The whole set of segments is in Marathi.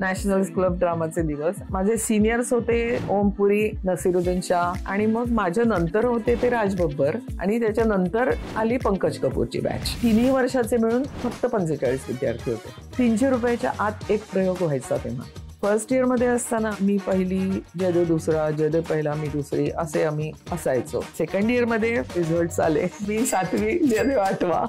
नॅशनल क्लब ड्रामाचे दिवस. माझे सिनियर्स होते ओमपुरी, नसीरुद्दीन शाह आणि मग माझ्या नंतर होते ते राज बब्बर आणि त्याच्यानंतर आली पंकज कपूरची बॅच. 3 वर्षाचे मिळून फक्त 45 विद्यार्थी होते. 300 रुपयाच्या आत एक प्रयोग व्हायचा तेव्हा. फर्स्ट इयर मध्ये असताना मी पहिली, जयदेव दुसरा, जयदेव पहिला, मी दुसरी, असे आम्ही असायचो. सेकंड इयर मध्ये रिझल्ट आले, मी 7वी, जयदेव 8वा.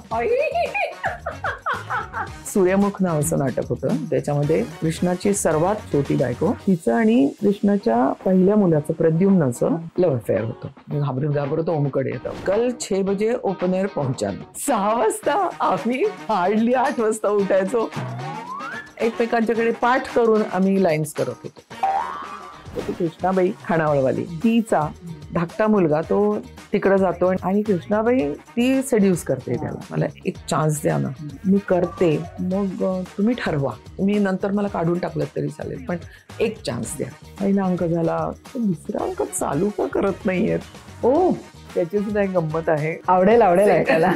सूर्यमुख नावाचं नाटक होतं. त्याच्यामध्ये कृष्णाची सर्वात छोटी बायको, तिचं आणि कृष्णाच्या पहिल्या मुलाचं प्रद्युम्नाचं लव्ह अफेअर होतं. घाबरून घाबरत ओमकडे येतं. कल 6 बजे ओपन एअर पहुंचा. 6 वाजता आम्ही हार्डली 8 वाजता उठायचो. एकमेकांच्याकडे पाठ करून आम्ही लाईन्स करत होतो. ती कृष्णाबाई खानावळवाली, तिचा धाकटा मुलगा तो तिकडे जातो आणि कृष्णाबाई ती सेड्यूस करते त्याला, मला एक चान्स द्या ना, मी करते, मग तुम्ही ठरवा, मी नंतर मला काढून टाकलं तरी चालेल, पण एक चान्स द्या. पहिला अंक झाला, दुसरा अंक चालू का करत नाहीयेत. ओ त्याची सुद्धा एक गंमत आहे, आवडेल ऐकायला.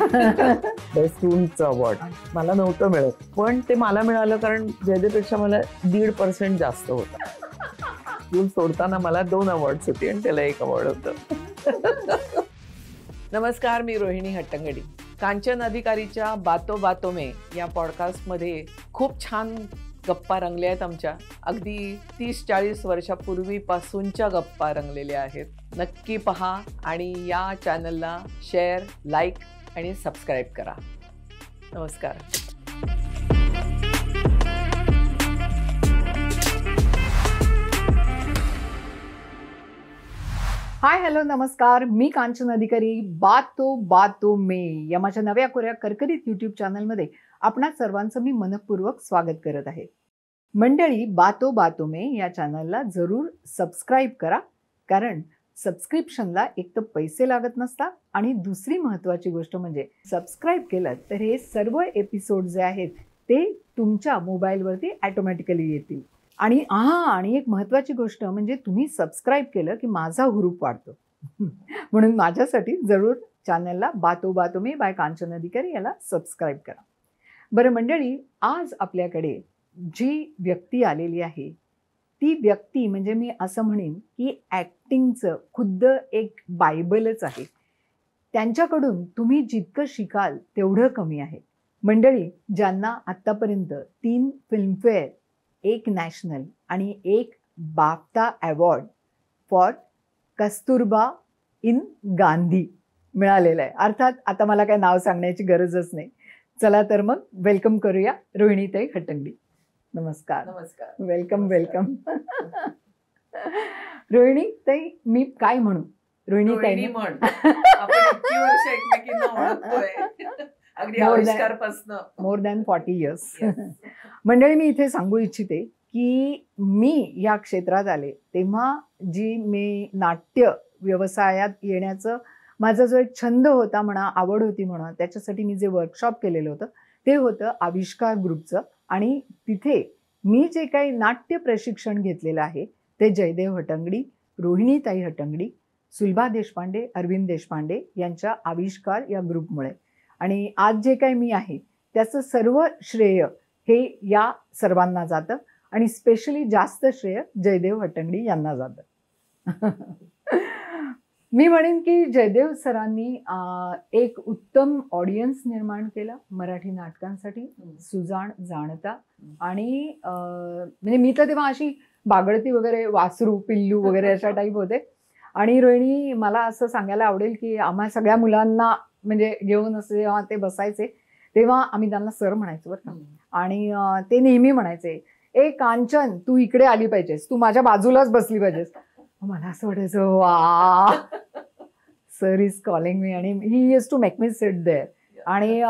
बेस्ट स्टूडंटचं अवॉर्ड मला नव्हतं मिळत, पण ते मला मिळालं कारण जयदेवपेक्षा मला 1.5% जास्त होता. स्कूल सोडताना मला 2 अवॉर्ड्स होती आणि त्याला 1 अवॉर्ड होतं. नमस्कार, मी रोहिणी हट्टंगडी. कांचन अधिकारीच्या बातो बातो में या पॉडकास्टमध्ये खूप छान गप्पा रंगल्या आहेत आमच्या. अगदी 30-40 वर्षापूर्वीपासूनच्या गप्पा रंगलेल्या आहेत. नक्की पहा आणि या चॅनलला शेअर, लाईक आणि सबस्क्राईब करा. नमस्कार. हाय, हॅलो, नमस्कार. मी कांचन अधिकारी. बातो बातो में या माझ्या नव्या कोऱ्या करकरीत यूट्यूब चॅनलमध्ये आपणा सर्वांचं मी मनपूर्वक स्वागत करत आहे. मंडळी, बातो बातो में या चॅनलला जरूर सबस्क्राईब करा, कारण सबस्क्रिप्शनला एक तर पैसे लागत नसतात आणि दुसरी महत्त्वाची गोष्ट म्हणजे सबस्क्राईब केलं तर हे सर्व एपिसोड जे आहेत ते तुमच्या मोबाईलवरती ॲटोमॅटिकली येतील. आणि आणि एक महत्त्वाची गोष्ट म्हणजे तुम्ही सबस्क्राईब केलं की माझा हुरूप वाढतो. म्हणून माझ्यासाठी जरूर चॅनलला बातो बातो में बाय कांचन अधिकारी याला सबस्क्राईब करा. बरं मंडळी, आज आपल्याकडे जी व्यक्ती आलेली आहे ती व्यक्ती म्हणजे मी असं म्हणेन की ॲक्टिंगचं खुद्द एक बायबलच आहे. त्यांच्याकडून तुम्ही जितकं शिकाल तेवढं कमी आहे. मंडळी, ज्यांना आत्तापर्यंत 3 फिल्मफेअर, 1 नॅशनल आणि 1 BAFTA award for Kasturba in Gandhi मिळालेलं आहे. अर्थात आता मला काही नाव सांगण्याची गरजच नाही. चला तर मग वेलकम करूया रोहिणीताई हट्टंगडी. नमस्कार. नमस्कार. वेलकम. रोहिणीताई, मी काय म्हणू? रोहिणीताई म्हण. आपण इतकी वर्ष एकमेकींना ओळखतोय, अगदी आविष्कारपासून मोर दॅन 40 इयर्स. मंडळी, मी इथे सांगू इच्छिते की मी या क्षेत्रात आले तेव्हा जी मी नाट्य व्यवसायात येण्याचं माझा जो एक छंद होता म्हणा, आवड होती म्हणा, त्याच्यासाठी मी जे वर्कशॉप केलेलं होतं ते होतं आविष्कार ग्रुपचं. आणि तिथे मी जे काही नाट्य प्रशिक्षण घेतलेलं आहे ते जयदेव हट्टंगडी, रोहिणीताई हट्टंगडी, सुलभा देशपांडे, अरविंद देशपांडे यांच्या आविष्कार या ग्रुपमुळे. आणि आज जे काही मी आहे त्याचं सर्व श्रेय हे या सर्वांना जातं आणि स्पेशली जास्त श्रेय जयदेव हट्टंगडी यांना जातं. मी म्हणेन की जयदेव सरांनी एक उत्तम ऑडियन्स निर्माण केला मराठी नाटकांसाठी, सुजाण, जाणता. आणि म्हणजे मी तर तेव्हा अशी बागडती वगैरे, वासरू, पिल्लू वगैरे अशा टाईप होते. आणि रोहिणी, मला असं सांगायला आवडेल की आम्हा सगळ्या मुलांना म्हणजे घेऊन असं जेव्हा ते बसायचे तेव्हा आम्ही त्यांना सर म्हणायचो बरं का. आणि ते नेहमी म्हणायचे, ए कांचन, तू इकडे आली पाहिजेस, तू माझ्या बाजूलाच बसली पाहिजेस. मला असं वाटायचं, वा, सर इज कॉलिंग मी. आणि he is to make me sit there. आणि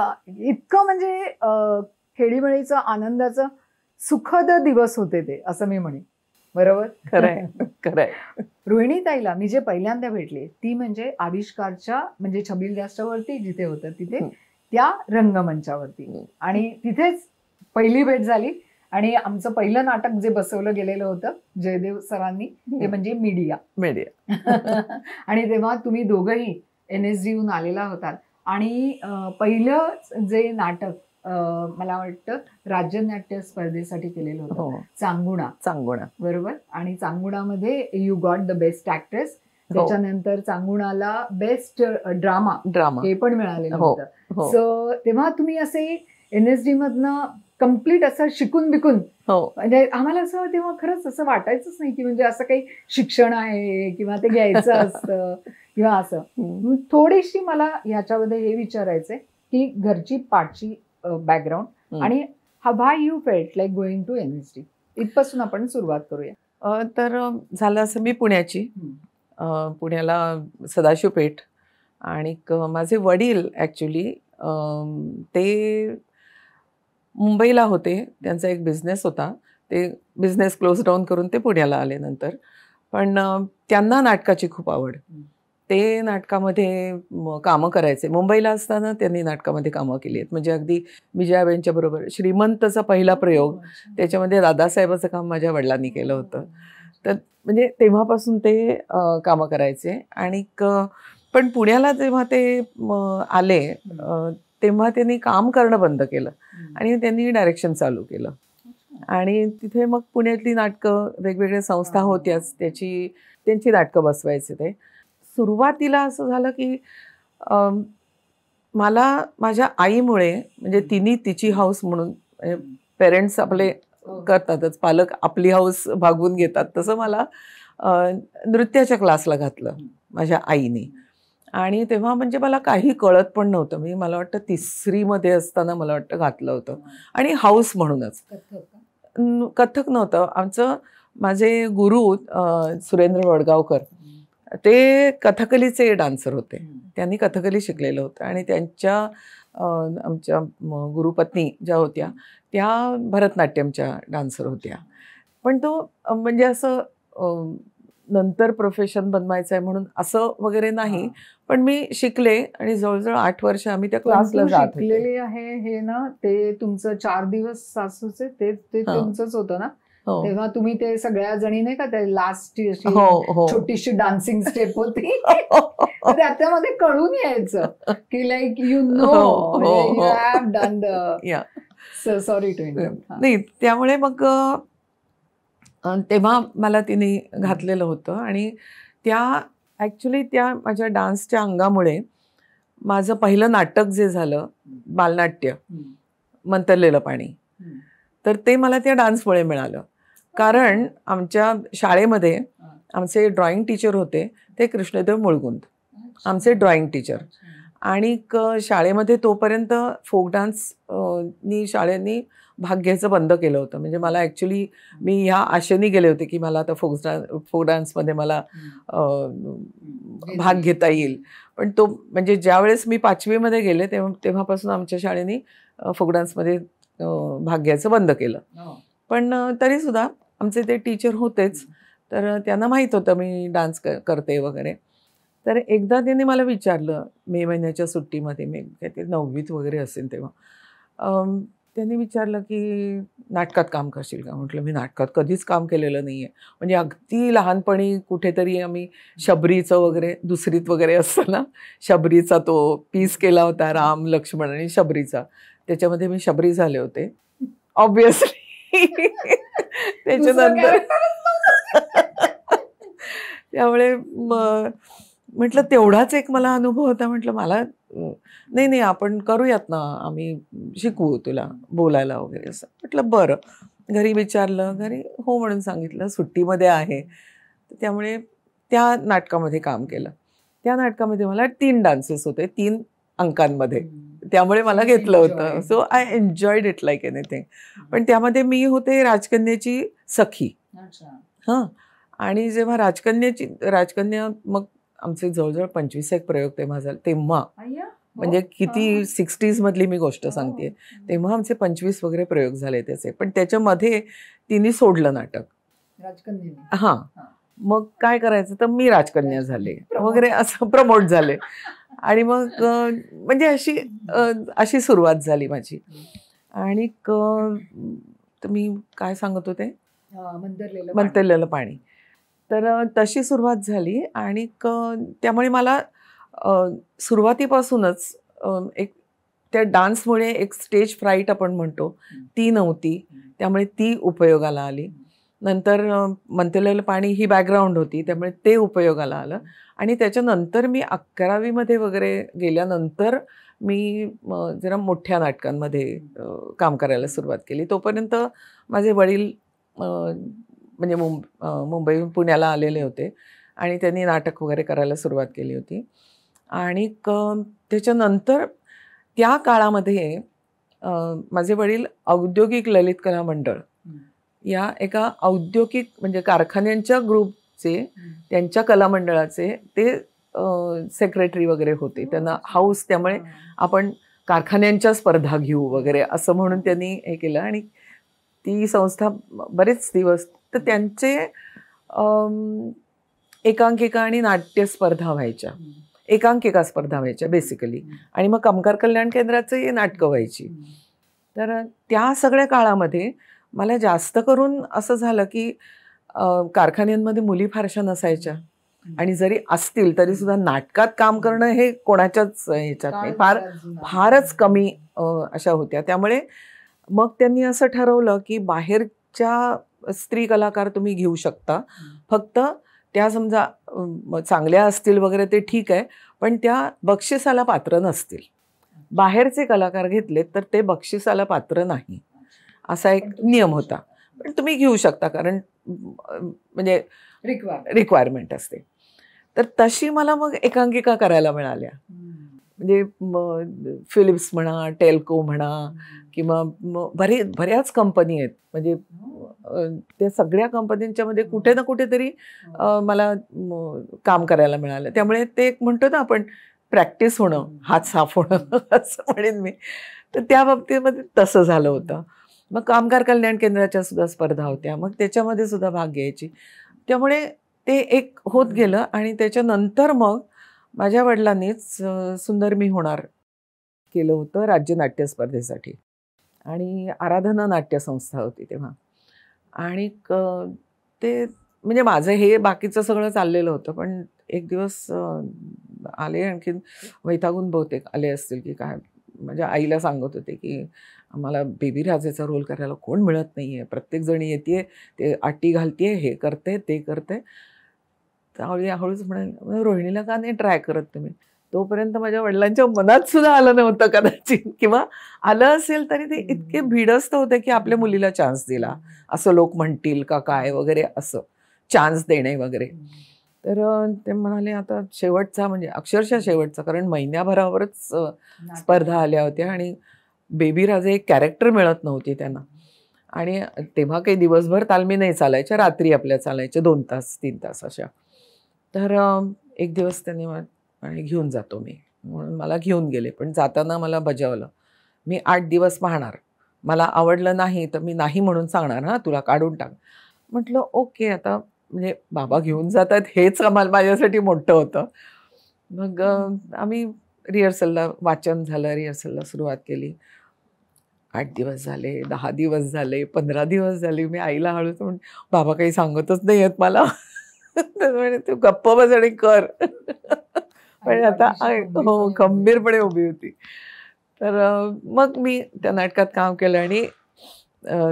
इतकं म्हणजे खेळीमेळीचं, आनंदाचं सुखद दिवस होते ते, असं मी म्हणेन. बरोबर? खरंय. रोहिणीताईला मी जे पहिल्यांदा भेटले ती म्हणजे आविष्कारच्या म्हणजे छबिल राष्ट्रावरती जिथे होतं तिथे त्या रंगमंचावरती. आणि तिथेच पहिली भेट झाली. आणि आमचं पहिलं नाटक जे बसवलं गेलेलं होतं जयदेव सरांनी ते म्हणजे मीडिया. आणि तेव्हा तुम्ही दोघंही NSD हून आलेला होतात. आणि पहिलं जे नाटक मला वाटतं राज्यनाट्य स्पर्धेसाठी केलेलं होतं, हो, चांगुणा. चांगुणा. बरोबर. आणि चांगुणामध्ये you got the best actress. त्याच्यानंतर चांगुणाला बेस्ट ड्रामा ड्रामा. हे पण मिळालेलं हो, होतं. हो, सो तेव्हा तुम्ही असे NSD मधनं कम्प्लीट असं शिकून बिकून, हो. म्हणजे आम्हाला असं तेव्हा खरंच असं वाटायचंच नाही की म्हणजे असं काही शिक्षण आहे किंवा ते घ्यायचं असतं किंवा असं. थोडीशी मला याच्यामध्ये हे विचारायचंय की घरची पाठची बॅकग्राऊंड आणि why you felt like going to NSD, इथपासून आपण सुरुवात करूया. तर झालं असं, मी पुण्याची, पुण्याला सदाशिव पेठ, आणि माझे वडील ॲक्च्युली ते मुंबईला होते. त्यांचा एक बिझनेस होता. ते बिझनेस क्लोज डाऊन करून ते पुण्याला आले नंतर. पण त्यांना नाटकाची खूप आवड. ते नाटकामध्ये कामं करायचे. मुंबईला असताना त्यांनी नाटकामध्ये कामं केली आहेत. म्हणजे अगदी विजयाबाईंच्या बरोबर श्रीमंतचा पहिला प्रयोग, त्याच्यामध्ये दादासाहेबाचं काम माझ्या वडिलांनी केलं होतं. तर म्हणजे तेव्हापासून ते कामं करायचे. आणि पण पुण्याला जेव्हा ते आले तेव्हा त्यांनी काम करणं बंद केलं आणि त्यांनी डायरेक्शन चालू केलं. आणि तिथे मग पुण्यातली नाटकं, वेगवेगळ्या संस्था होत्याच, त्यांची नाटकं बसवायचे ते. सुरुवातीला असं झालं की मला माझ्या आईमुळे, म्हणजे तिने तिची हाऊस म्हणून, पेरेंट्स आपले करतातच, पालक आपली हाऊस भागवून घेतात, तसं मला नृत्याच्या क्लासला घातलं माझ्या आईने. आणि तेव्हा म्हणजे मला काही कळत पण नव्हतं. मी, मला वाटतं 3री असताना मला वाटतं घातलं होतं. आणि हाऊस म्हणूनच. कथ्थक नव्हतं. माझे गुरु सुरेंद्र वडगावकर, ते कथकलीचे डान्सर होते. त्यांनी कथकली शिकलेलं होतं. आणि आमच्या गुरुपत्नी ज्या होत्या त्या भरतनाट्यमच्या डान्सर होत्या. पण तो म्हणजे असं नंतर प्रोफेशन बनवायचं आहे म्हणून असं वगैरे नाही. पण मी शिकले आणि जवळजवळ 8 वर्ष आम्ही त्या क्लासला जात होते. शिकलेली आहे हे ना, ते तुमचं 4 दिवस सासूचे ते तुमचंच होतं ना. तेव्हा तुम्ही ते सगळ्या जणी नाही का, ते लास्ट छोटीशी डान्सिंग स्टेप होती, त्याच्यामध्ये कळून यायचं की like you have done the, sorry to interrupt. नाही, त्यामुळे मग तेव्हा मला तिने घातलेलं होतं. आणि ॲक्च्युली त्या माझ्या डान्सच्या अंगामुळे माझं पहिलं नाटक जे झालं, बालनाट्य मंतरलेलं पाणी, तर ते मला त्या डान्समुळे मिळालं. कारण आमच्या शाळेमध्ये आमचे ड्रॉइंग टीचर होते ते कृष्णदेव मुळगुंद, आमचे ड्रॉइंग टीचर. आणि शाळेमध्ये तोपर्यंत फोक डान्स शाळेनी भाग घ्यायचं बंद केलं होतं. म्हणजे मला ॲक्च्युली, मी ह्या आशेने गेले होते की मला आता फोक डान्समध्ये मला भाग घेता येईल. पण तो, म्हणजे ज्यावेळेस मी 5वी गेले तेव्हापासून आमच्या शाळेने फोक डान्समध्ये भाग घ्यायचं बंद केलं. पण तरीसुद्धा आमचे ते टीचर होतेच, तर त्यांना माहीत होतं मी डान्स करते वगैरे. तर एकदा त्यांनी मला विचारलं मे महिन्याच्या सुट्टीमध्ये, मी काहीतरी 9वीत वगैरे असेल तेव्हा, त्यांनी विचारलं की नाटकात काम करशील का? म्हटलं मी नाटकात कधीच काम केलेलं नाही आहे. म्हणजे अगदी लहानपणी कुठेतरी आम्ही शबरीचं वगैरे, 2रीत वगैरे असतं ना, शबरीचा तो पीस केला होता, राम लक्ष्मण आणि शबरीचा. त्याच्यामध्ये मी शबरी झाले होते ऑब्विसली. त्याच्यानंतर त्यामुळे म्हटलं तेवढाच एक मला अनुभव होता. म्हटलं मला नाही आपण करूयात ना, आम्ही शिकवू तुला बोलायला वगैरे असं. म्हटलं बरं. घरी विचारलं, घरी हो म्हणून सांगितलं, सुट्टीमध्ये आहे. त्यामुळे त्या नाटकामध्ये काम केलं. त्या नाटकामध्ये मला 3 डान्सेस होते 3 अंकांमध्ये, त्यामुळे मला घेतलं होतं. So I enjoyed it like anything. पण त्यामध्ये मी होते राजकन्याची सखी. आणि जेव्हा राजकन्या मग आमचे जवळजवळ 25 प्रयोग तेव्हा झाले. तेव्हा म्हणजे किती 60s मधली मी गोष्ट सांगते. तेव्हा आमचे 25 वगैरे प्रयोग झाले त्याचे. पण त्याच्यामध्ये तिने सोडलं नाटक. मग काय करायचं, तर मी राजकन्या झाले वगैरे, असं प्रमोट झाले. आणि मग म्हणजे अशी सुरुवात झाली माझी. आणि मी काय सांगत होते, मंतरलेलं पाणी. तर तशी सुरुवात झाली. आणि त्यामुळे मला सुरुवातीपासूनच एक त्या डान्समुळे एक स्टेज फ्राईट आपण म्हणतो ती नव्हती, त्यामुळे ती उपयोगाला आली. नंतर मंतलेलं पाणी ही बॅकग्राऊंड होती, त्यामुळे ते उपयोगाला आलं. आणि त्याच्यानंतर मी 11वी वगैरे गेल्यानंतर मी जरा मोठ्या नाटकांमध्ये काम करायला सुरुवात केली. तोपर्यंत माझे वडील म्हणजे मुंबईहून पुण्याला आलेले होते आणि त्यांनी नाटक वगैरे करायला सुरुवात केली होती. आणि त्याच्यानंतर त्या काळामध्ये माझे वडील औद्योगिक ललित कला मंडळ या एका औद्योगिक म्हणजे कारखान्यांच्या ग्रुपचे, त्यांच्या कला मंडळाचे ते सेक्रेटरी वगैरे होते. त्यांना हाऊस, त्यामुळे आपण कारखान्यांच्या स्पर्धा घेऊ वगैरे असं म्हणून त्यांनी हे केलं. आणि ती संस्था बरेच दिवस, तर त्यांचे एकांकिका आणि नाट्य स्पर्धा व्हायच्या, एकांकिका स्पर्धा व्हायच्या बेसिकली. आणि मग कामगार कल्याण केंद्राचे नाटकं व्हायची. तर त्या सगळ्या काळामध्ये मला जास्त करून असं झालं की कारखान्यांमध्ये मुली फारशा नसायच्या, आणि जरी असतील तरी सुद्धा नाटकात काम करणं हे कोणाच्याच ह्याच्यात नाही, फारच कमी अशा होत्या. त्यामुळे मग त्यांनी असं ठरवलं की बाहेरच्या स्त्री कलाकार तुम्ही घेऊ शकता, फक्त त्या समजा चांगल्या असतील वगैरे ते ठीक आहे, पण त्या बक्षिसाला पात्र नसतील. बाहेरचे कलाकार घेतले तर ते बक्षिसाला पात्र नाही, असा एक नियम होता. पण तुम्ही घेऊ शकता, कारण म्हणजे रिक्वायरमेंट असते. तर तशी मला मग एकांकिका करायला मिळाल्या. म्हणजे फिलिप्स म्हणा, टेल्को म्हणा, किंवा बऱ्याच कंपनी आहेत. म्हणजे त्या सगळ्या कंपनींच्या मध्ये कुठे ना कुठेतरी मला काम करायला मिळालं. त्यामुळे ते एक म्हणतो ना आपण प्रॅक्टिस होणं, हात साफ होणं असं म्हणेन मी. तर त्या बाबतीमध्ये तसं झालं होतं. मग कामगार कल्याण केंद्राच्या सुद्धा स्पर्धा होत्या, मग त्याच्यामध्ये सुद्धा भाग घ्यायची. त्यामुळे ते एक होत गेलं. आणि त्याच्यानंतर मग माझ्या वडिलांनीच सुंदर मी होणार केलं होतं राज्य नाट्य स्पर्धेसाठी. आणि आराधना नाट्य संस्था होती तेव्हा. आणि ते म्हणजे माझं हे बाकीचं सगळं चाललेलं होतं. पण एक दिवस आले, आणखीन वैतागून बहुतेक आले असतील की काय, माझ्या आईला सांगत होते की आम्हाला बेबी राजेचा रोल करायला कोण मिळत नाही आहे, प्रत्येकजण येते, ते आटी घालते, हे करते ते करते. त्यावेळी हळूच म्हणाले, रोहिणीला का नाही ट्राय करत तुम्ही? तोपर्यंत माझ्या वडिलांच्या मनात सुद्धा आलं नव्हतं कदाचित, किंवा आलं असेल तरी ते इतके भिडस्त होते की आपल्या मुलीला चान्स दिला असं लोक म्हणतील का काय वगैरे, असं चान्स देणे वगैरे. तर ते म्हणाले आता शेवटचा, म्हणजे अक्षरशः शेवटचा, कारण महिन्याभरावरच स्पर्धा आल्या होत्या आणि बेबी राजे एक कॅरेक्टर मिळत नव्हती त्यांना. आणि तेव्हा काही दिवसभर तालमी नाही चालायच्या, रात्री आपल्या चालायच्या 2 तास 3 तास अशा. तर एक दिवस त्यांनी आणि घेऊन जातो मी म्हणून मला घेऊन गेले. पण जाताना मला बजावलं, मी 8 दिवस पाहणार, मला आवडलं नाही तर मी नाही म्हणून सांगणार, हां तुला काढून टाक. म्हटलं ओके, आता म्हणजे बाबा घेऊन जातात हेच आम्हाला माझ्यासाठी मोठं होतं. मग आम्ही रिहर्सलला, वाचन झालं, रिहर्सलला सुरुवात केली. 8 दिवस झाले, 10 दिवस झाले, 15 दिवस झाले. मी आईला हळूच म्हणून, बाबा काही सांगतच नाही आहेत मला. म्हणे तू गप्प बस आणि कर. पण आता हो, खंबीरपणे उभी होती. तर मग मी त्या नाटकात काम केलं आणि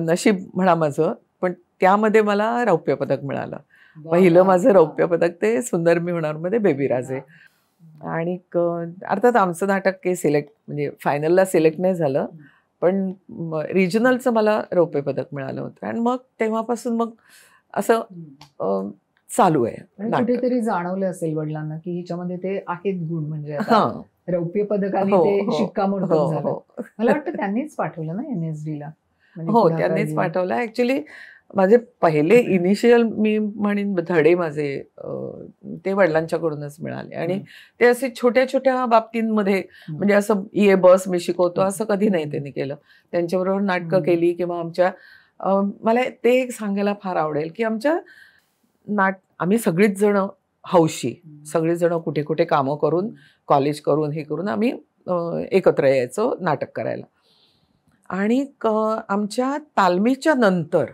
नशीब म्हणा माझं, पण त्यामध्ये मला रौप्य पदक मिळालं. पहिलं माझं रौप्य पदक ते सुंदर मी होणारमध्ये बेबी राजे. आणि अर्थात आमचं नाटक काही सिलेक्ट, म्हणजे फायनलला सिलेक्ट नाही झालं, पण रिजनलचं मला रौप्य पदक मिळालं होतं. आणि मग तेव्हापासून मग असं चालू आहे. कुठेतरी जाणवलं असेल वडिलांना की हिच्यामध्ये ते आहेत गुण, म्हणजे रौप्य पदकाने ते शिक्कामोर्तब झालं. मला वाटतं त्यांनीच पाठवलं ना NSD ला. हो, त्यांनीच पाठवलं. ऍक्च्युली माझे पहिले इनिशियल मी म्हणेन धडे माझे ते वडिलांच्याकडूनच मिळाले. आणि ते असे छोट्या छोट्या बाबतींमध्ये, म्हणजे असं ये बस मी शिकवतो असं कधी नाही त्यांनी केलं. त्यांच्याबरोबर नाटकं केली, किंवा आमच्या मला ते एक सांगायला फार आवडेल की आमच्या आम्ही सगळीच जण हौशी, सगळीच जण कुठे कुठे कामं करून, कॉलेज करून, हे करून आम्ही एकत्र यायचो नाटक करायला. आणि आमच्या तालमीच्या नंतर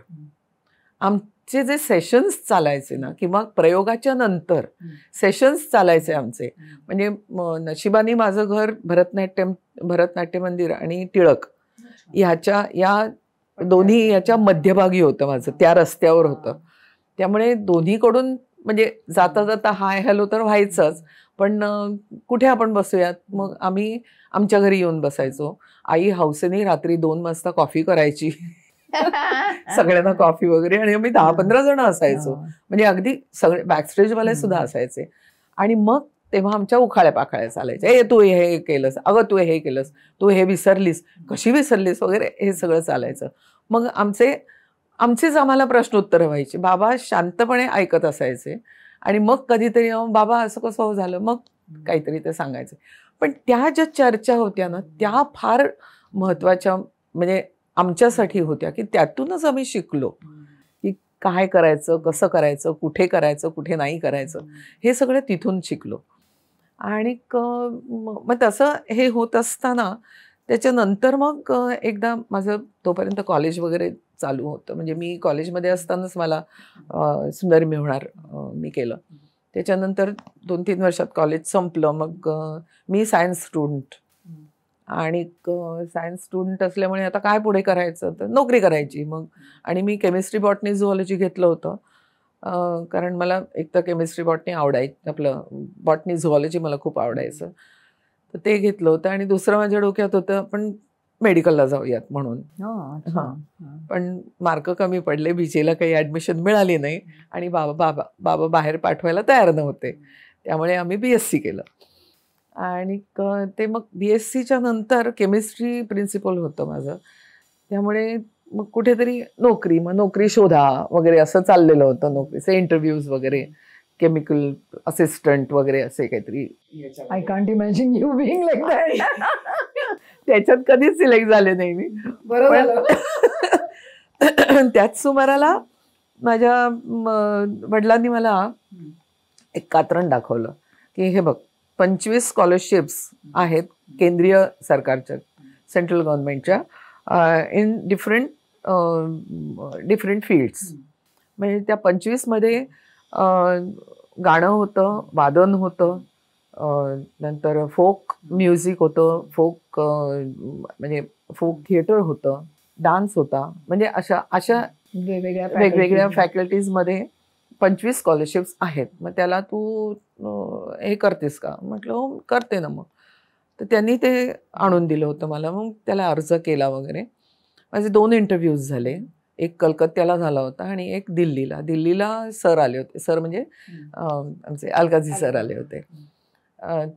आमचे जे सेशन्स चालायचे ना किंवा प्रयोगाच्या नंतर सेशन्स चालायचे आमचे, म्हणजे नशिबाने माझं घर भरतनाट्य मंदिर आणि टिळक या दोन्ही याच्या मध्यभागी होतं माझं, त्या रस्त्यावर होतं. त्यामुळे दोन्हीकडून म्हणजे जाता जाता हाय हॅलो तर व्हायचंच, पण कुठे आपण बसूयात, मग आम्ही आमच्या घरी येऊन बसायचो. आई हौसेने रात्री 2 वाजता कॉफी करायची सगळ्यांना कॉफी वगैरे, आणि आम्ही 10-15 जण असायचो, म्हणजे अगदी सगळे बॅकस्टेजवाले सुद्धा असायचे. आणि मग तेव्हा आमच्या उखाळ्या पाखाळ्या चालायच्या, ए तू हे केलंस, अगं तू हे केलंस, तू हे विसरलीस, कशी विसरलीस वगैरे, हे सगळं चालायचं. मग आमचेच आम्हाला प्रश्नोत्तरं व्हायची. बाबा शांतपणे ऐकत असायचे आणि मग कधीतरी बाबा असं कसं हो झालं, मग काहीतरी ते सांगायचे. पण त्या ज्या चर्चा होत्या ना त्या फार महत्त्वाच्या म्हणजे आमच्यासाठी होत्या, की त्यातूनच आम्ही शिकलो की काय करायचं, कसं करायचं, कुठे नाही करायचं, हे सगळं तिथून शिकलो. आणि मग तसं हे होत असताना त्याच्यानंतर मग एकदा माझं तोपर्यंत कॉलेज वगैरे चालू होतं, म्हणजे मी कॉलेजमध्ये असतानाच मला सुंदरी मेव्हणार मी केलं. त्याच्यानंतर 2-3 वर्षात कॉलेज संपलं. मग मी सायन्स स्टुडंट, आणि सायन्स स्टुडंट असल्यामुळे आता काय पुढे करायचं, तर नोकरी करायची मग. आणि मी केमिस्ट्री बॉटनी झुऑलॉजी घेतलं होतं, कारण मला एक तर केमिस्ट्री बॉटनी आवडायचं, आपलं बॉटनी झुऑलॉजी मला खूप आवडायचं, तर ते घेतलं होतं. आणि दुसरं माझ्या डोक्यात होतं आपण मेडिकलला जाऊयात म्हणून. हां, पण मार्क कमी पडले, बीजेला काही ॲडमिशन मिळाली नाही, आणि बाबा बाहेर पाठवायला तयार नव्हते, त्यामुळे आम्ही BSc केलं. आणि ते मग BScच्या नंतर केमिस्ट्री प्रिन्सिपल होतं माझं, त्यामुळे मग कुठेतरी नोकरी शोधा वगैरे असं चाललेलं होतं, नोकरीचे इंटरव्ह्यूज वगैरे, केमिकल असिस्टंट वगैरे असे काहीतरी. I can't imagine you being like that. त्याच्यात कधीच सिलेक्ट झाले नाही मी. त्याच सुमाराला माझ्या वडिलांनी मला एक कात्रण दाखवलं की हे बघ 25 स्कॉलरशिप्स आहेत केंद्रीय सरकारच्या, सेंट्रल गव्हर्नमेंटच्या, इन डिफरंट फील्ड्स. म्हणजे त्या 25मध्ये गाणं होतं, वादन होतं, नंतर फोक म्युझिक होतं, म्हणजे फोक थिएटर होतं, डान्स होता, म्हणजे अशा वेगवेगळ्या फॅकल्टीजमध्ये 25 स्कॉलरशिप्स आहेत. मग त्याला तू हे करतेस का? म्हटलं हो करते ना. मग तर त्यांनी ते आणून दिलं होतं मला, मग त्याला अर्ज केला वगैरे. माझे 2 इंटरव्ह्यूज झाले, एक कलकत्त्याला झाला होता आणि एक दिल्लीला सर आले होते, सर म्हणजे आमचे अलकाजी सर आले होते.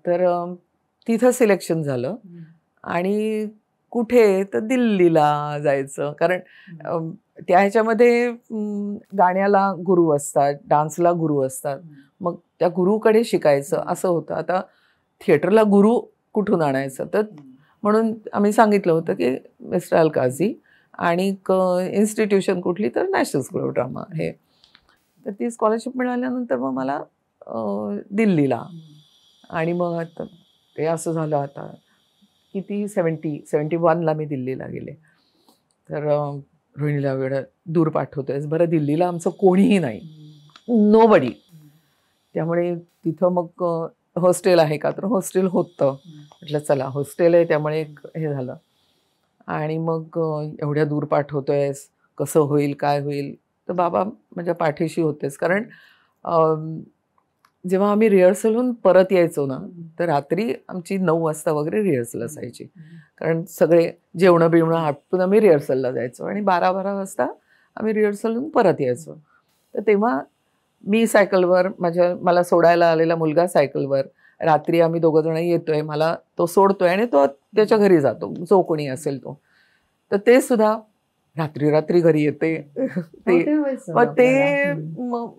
तर तिथं सिलेक्शन झालं. आणि कुठे तर दिल्लीला जायचं, कारण त्या ह्याच्यामध्ये गाण्याला गुरु असतात, डान्सला गुरु असतात, मग त्या गुरुकडे शिकायचं असं होतं. आता थिएटरला गुरु कुठून आणायचं, तर म्हणून आम्ही सांगितलं होतं की मिस्टर अलकाजी, आणि इन्स्टिट्यूशन कुठली, तर नॅशनल स्कूल ऑफ ड्रामा हे. तर ती स्कॉलरशिप मिळाल्यानंतर मग मला दिल्लीला, आणि मग ते असं झालं आता किती 71ला मी दिल्लीला गेले. तर रोहिणीला वेळ दूर पाठवतोयस, बरं दिल्लीला आमचं कोणीही नाही, नोबडी. त्यामुळे तिथं मग हॉस्टेल आहे का, तर हॉस्टेल होतं. म्हटलं चला हॉस्टेल आहे, त्यामुळे हे झालं. आणि मग एवढ्या दूर पाठवतोयस, कसं होईल काय होईल, तर बाबा माझ्या पाठीशी होतेच. कारण जेव्हा आम्ही रिहर्सलहून परत यायचो ना, तर रात्री आमची 9 वाजता वगैरे रिहर्सल असायची, कारण सगळे जेवणं बिवणं आटपून आम्ही रिहर्सलला जायचो, आणि 12 वाजता आम्ही रिहर्सलहून परत यायचो. तर तेव्हा मी सायकलवर, मला सोडायला आलेला मुलगा सायकलवर, रात्री आम्ही 2 जण येतोय, मला तो सोडतोय आणि तो त्याच्या घरी जातो, जो कोणी असेल तो. तर ते सुद्धा रात्री घरी येते. मग ते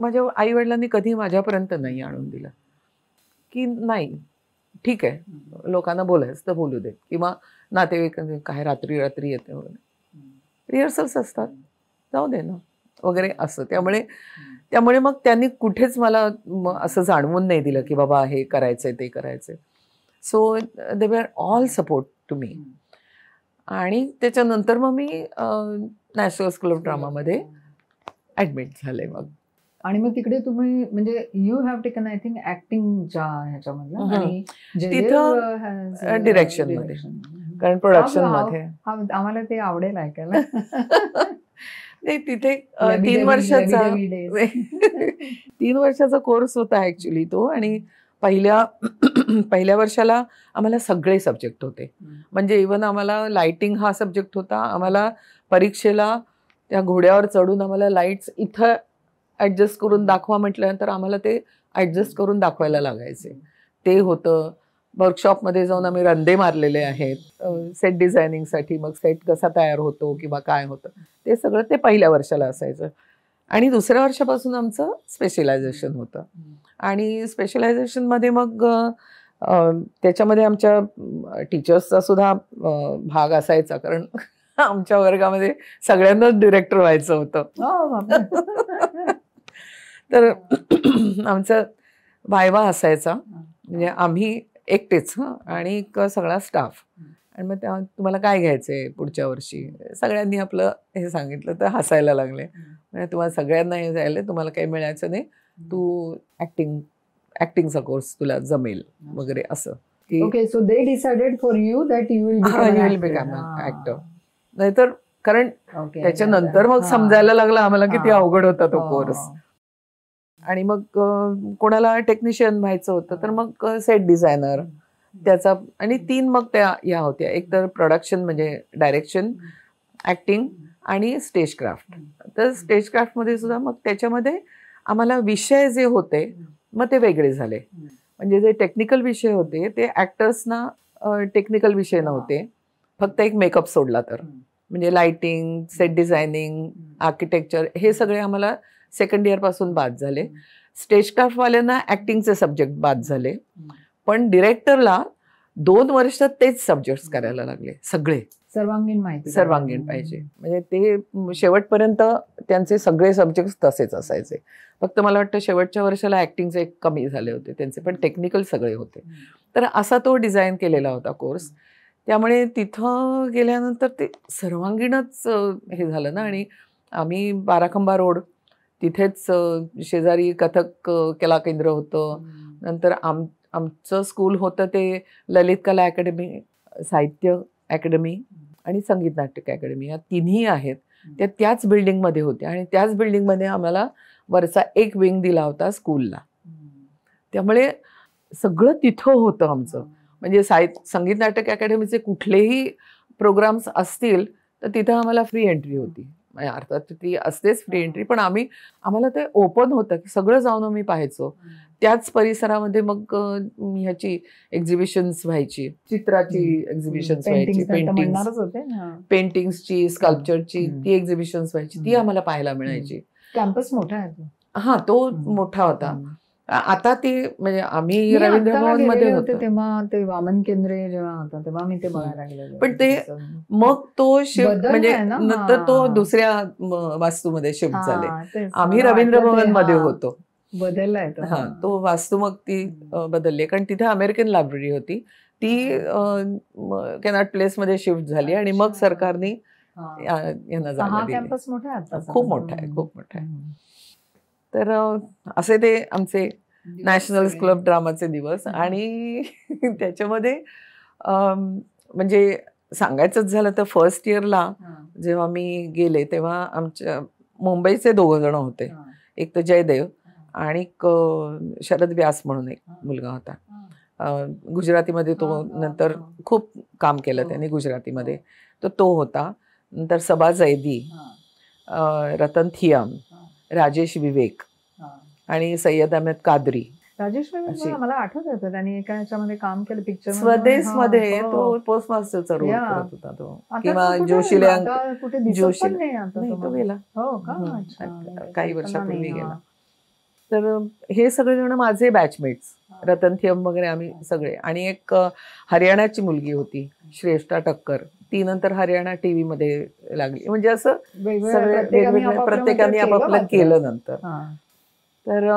माझ्या आई वडिलांनी कधी माझ्यापर्यंत नाही आणून दिलं की नाही ठीक आहे, लोकांना बोलायचं तर बोलू दे, किंवा नातेवाईक काय रात्री येते वगैरे, रिहर्सल्स असतात, जाऊ दे ना वगैरे असं. त्यामुळे मग त्यांनी कुठेच मला असं जाणवून नाही दिलं की बाबा हे करायचंय ते करायचंय. So they were all support to me. आणि त्याच्यानंतर मग मी नॅशनल स्कूल ऑफ ड्रामामध्ये ऍडमिट झाले मग. आणि मग तिकडे तुम्ही म्हणजे you have taken I think ऍक्टिंगच्या ह्याच्यामधलं आणि तिथं डिरेक्शन मध्ये, कारण प्रोडक्शन मध्ये. आम्हाला ते आवडेल ऐकायला. नाही तिथे 3 वर्षाचा 3 वर्षाचा कोर्स होता ऍक्च्युली तो. आणि पहिल्या वर्षाला आम्हाला सगळे सब्जेक्ट होते. म्हणजे इव्हन आम्हाला लाइटिंग हा सब्जेक्ट होता. आम्हाला परीक्षेला त्या घोड्यावर चढून आम्हाला लाईट्स इथं ऍडजस्ट करून दाखवा म्हटल्यानंतर आम्हाला ते ऍडजस्ट करून दाखवायला लागायचे. ते होतं. वर्कशॉपमध्ये जाऊन आम्ही रंदे मारलेले आहेत सेट डिझायनिंगसाठी. मग सेट कसा तयार होतो किंवा काय होतं ते सगळं ते पहिल्या वर्षाला असायचं. आणि दुसऱ्या वर्षापासून आमचं स्पेशलायझेशन होतं. आणि स्पेशलायझेशनमध्ये मग त्याच्यामध्ये आमच्या टीचर्सचा सुद्धा भाग असायचा, कारण आमच्या वर्गामध्ये सगळ्यांनाच डिरेक्टर व्हायचं होतं. तर आमचा वायवा असायचा, म्हणजे आम्ही एकटेच आणि सगळा स्टाफ. आणि मग तेव्हा तुम्हाला काय घ्यायचंय पुढच्या वर्षी, सगळ्यांनी आपलं हे सांगितलं तर हसायला लागले. म्हणजे तुम्हाला सगळ्यांना हे जायला, तुम्हाला काही मिळायचं नाही, तू ऍक्टिंगचा कोर्स तुला जमेल वगैरे असं. Okay, so they decided for you that you will become actor. नाहीतर कारण त्याच्यानंतर मग समजायला लागला आम्हाला किती अवघड होता तो कोर्स. आणि मग कोणाला टेक्निशियन व्हायचं होतं तर मग सेट डिझायनर त्याचा. आणि 3 मग त्या या होत्या, एक तर प्रोडक्शन म्हणजे डायरेक्शन, ऍक्टिंग आणि स्टेज क्राफ्ट. तर स्टेज क्राफ्टमध्ये सुद्धा मग त्याच्यामध्ये आम्हाला विषय जे होते मग ते वेगळे झाले. म्हणजे जे टेक्निकल विषय होते ते ऍक्टर्सना टेक्निकल विषय नव्हते, फक्त एक मेकअप सोडला तर. म्हणजे लाइटिंग, सेट डिझायनिंग, आर्किटेक्चर हे सगळे आम्हाला सेकंड इयर पासून बाद झाले. स्टेज क्राफ्टवाल्यांना ऍक्टिंगचे सब्जेक्ट बाद झाले, पण डिरेक्टरला 2 वर्ष तेच सब्जेक्ट्स करायला लागले सगळे. सर्वांगीण माहिती, सर्वांगीण पाहिजे. म्हणजे ते शेवटपर्यंत त्यांचे सगळे सब्जेक्ट्स तसेच असायचे. फक्त मला वाटतं शेवटच्या वर्षाला ऍक्टिंगचे कमी झाले होते त्यांचे, पण टेक्निकल सगळे होते. तर असा तो डिझाईन केलेला होता कोर्स. त्यामुळे तिथं गेल्यानंतर ते सर्वांगीणच हे झालं ना. आणि आम्ही बाराखंबा रोड तिथेच शेजारी कथक कला केंद्र होतं. नंतर आमचं स्कूल होतं ते ललित कला अकॅडमी, साहित्य अकॅडमी आणि संगीत नाटक अकॅडमी, या तिन्ही आहेत. त्या त्याच बिल्डिंगमध्ये होत्या. आणि त्याच बिल्डिंगमध्ये आम्हाला वरचा एक विंग दिला होता स्कूलला. त्यामुळे सगळं तिथं होतं आमचं. म्हणजे संगीत नाटक अकॅडमीचे कुठलेही प्रोग्राम्स असतील तर तिथं आम्हाला फ्री एंट्री होती. अर्थात ती असतेच फ्री एंट्री, पण आम्हाला ते ओपन होतं की सगळं जाऊन आम्ही पाहायचो. त्याच परिसरामध्ये मग ह्याची एक्झिबिशन्स व्हायची, चित्राची एक्झिबिशन्स व्हायची, पेंटिंग्सची, स्कल्पचरची ती एक्झिबिशन्स व्हायची, ती आम्हाला पाहायला मिळायची. कॅम्पस मोठा आहे. हा, तो मोठा होता. आता ते म्हणजे आम्ही रवींद्र भवन मध्ये होतो तेव्हा ते वामन केंद्रे जेव्हा होता तेव्हा मी ते बघायला गेले. पण ते मग तो शिफ्ट म्हणजे नंतर तो दुसऱ्या वास्तूमध्ये शिफ्ट झाले. आम्ही रवींद्र भवन मध्ये होतो. बदललाय हा, तो वास्तू मग ती बदलली, कारण तिथे अमेरिकन लायब्ररी होती, ती कॅनॉट प्लेस मध्ये शिफ्ट झाली. आणि मग सरकारने यांना जागा दिली. खूप मोठा आहे, खूप मोठा आहे. तर असे ते आमचे नॅशनल क्लब ड्रामाचे दिवस. आणि त्याच्यामध्ये म्हणजे सांगायचंच झालं तर फर्स्ट इयरला जेव्हा मी गेले तेव्हा आमच्या मुंबईचे 2 जण होते. एक तर जयदेव आणि शरद व्यास म्हणून एक मुलगा होता. गुजरातीमध्ये तो नंतर खूप काम केलं त्यांनी गुजरातीमध्ये, तर तो होता. नंतर सबा जैदी, रतन थियम, राजेश विवेक आणि सय्यद अहमद कादरी. राजेश विवेक मला आठवत होतं त्यांनी एका ह्याच्यामध्ये काम केलं, पिक्चर स्वदेश मध्ये तो पोस्ट मास्टरचा रोल करत होता तो. किंवा जोशीले जोशी नाही, तो गेला काही वर्षापूर्वी गेला. तर हे सगळे जण माझे बॅचमेट्स, रतन थियम वगैरे आम्ही सगळे. आणि एक हरियाणाची मुलगी होती श्रेष्ठा टक्कर, ती नंतर हरियाणा टीव्ही मध्ये लागली. म्हणजे असं सगळे प्रत्येकाने आपापलं केलं नंतर. तर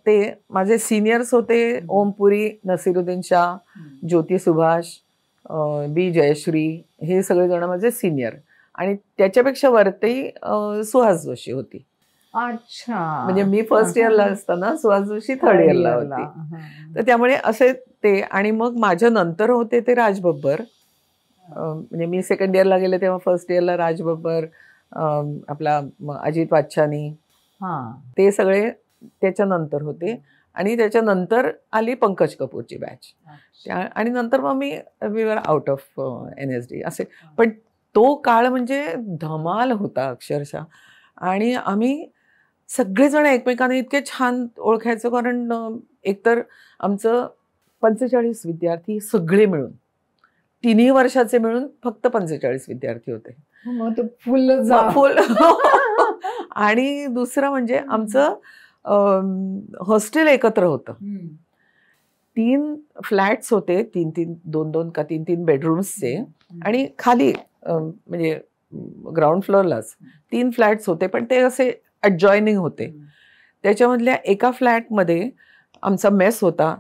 ते माझे सिनियर्स होते ओमपुरी, नसीरुद्दीन शाह, ज्योती सुभाष, बी जयश्री, हे सगळे जण माझे सिनियर. आणि त्याच्यापेक्षा वरती सुहास जोशी होती. अच्छा. म्हणजे मी फर्स्ट इयरला असताना सुहास जोशी थर्ड इयरला होती. तर त्यामुळे असे ते. आणि मग माझ्या नंतर होते ते राज बब्बर. म्हणजे मी सेकंड इयरला गेले तेव्हा फर्स्ट इयरला राज बब्बर, आपला अजित वाच्छानी, ते सगळे त्याच्यानंतर होते. आणि त्याच्यानंतर आली पंकज कपूरची बॅच. आणि नंतर मग we were out of NSD असे. पण तो काळ म्हणजे धमाल होता अक्षरशः. आणि आम्ही सगळेजण एकमेकांना इतके छान ओळखायचो, कारण एकतर आमचं 45 विद्यार्थी सगळे मिळून, तिन्ही वर्षाचे मिळून फक्त 45 विद्यार्थी होते. मग फुल. आणि दुसरं म्हणजे आमचं हॉस्टेल एकत्र होतं. 3 फ्लॅट्स होते, 2 का 3 बेडरूम्सचे. आणि खाली म्हणजे ग्राउंड फ्लोअरलाच 3 फ्लॅट्स होते, पण ते असे अडजॉइनिंग होते. त्याच्यामधल्या एका फ्लॅटमध्ये आमचा मेस होता,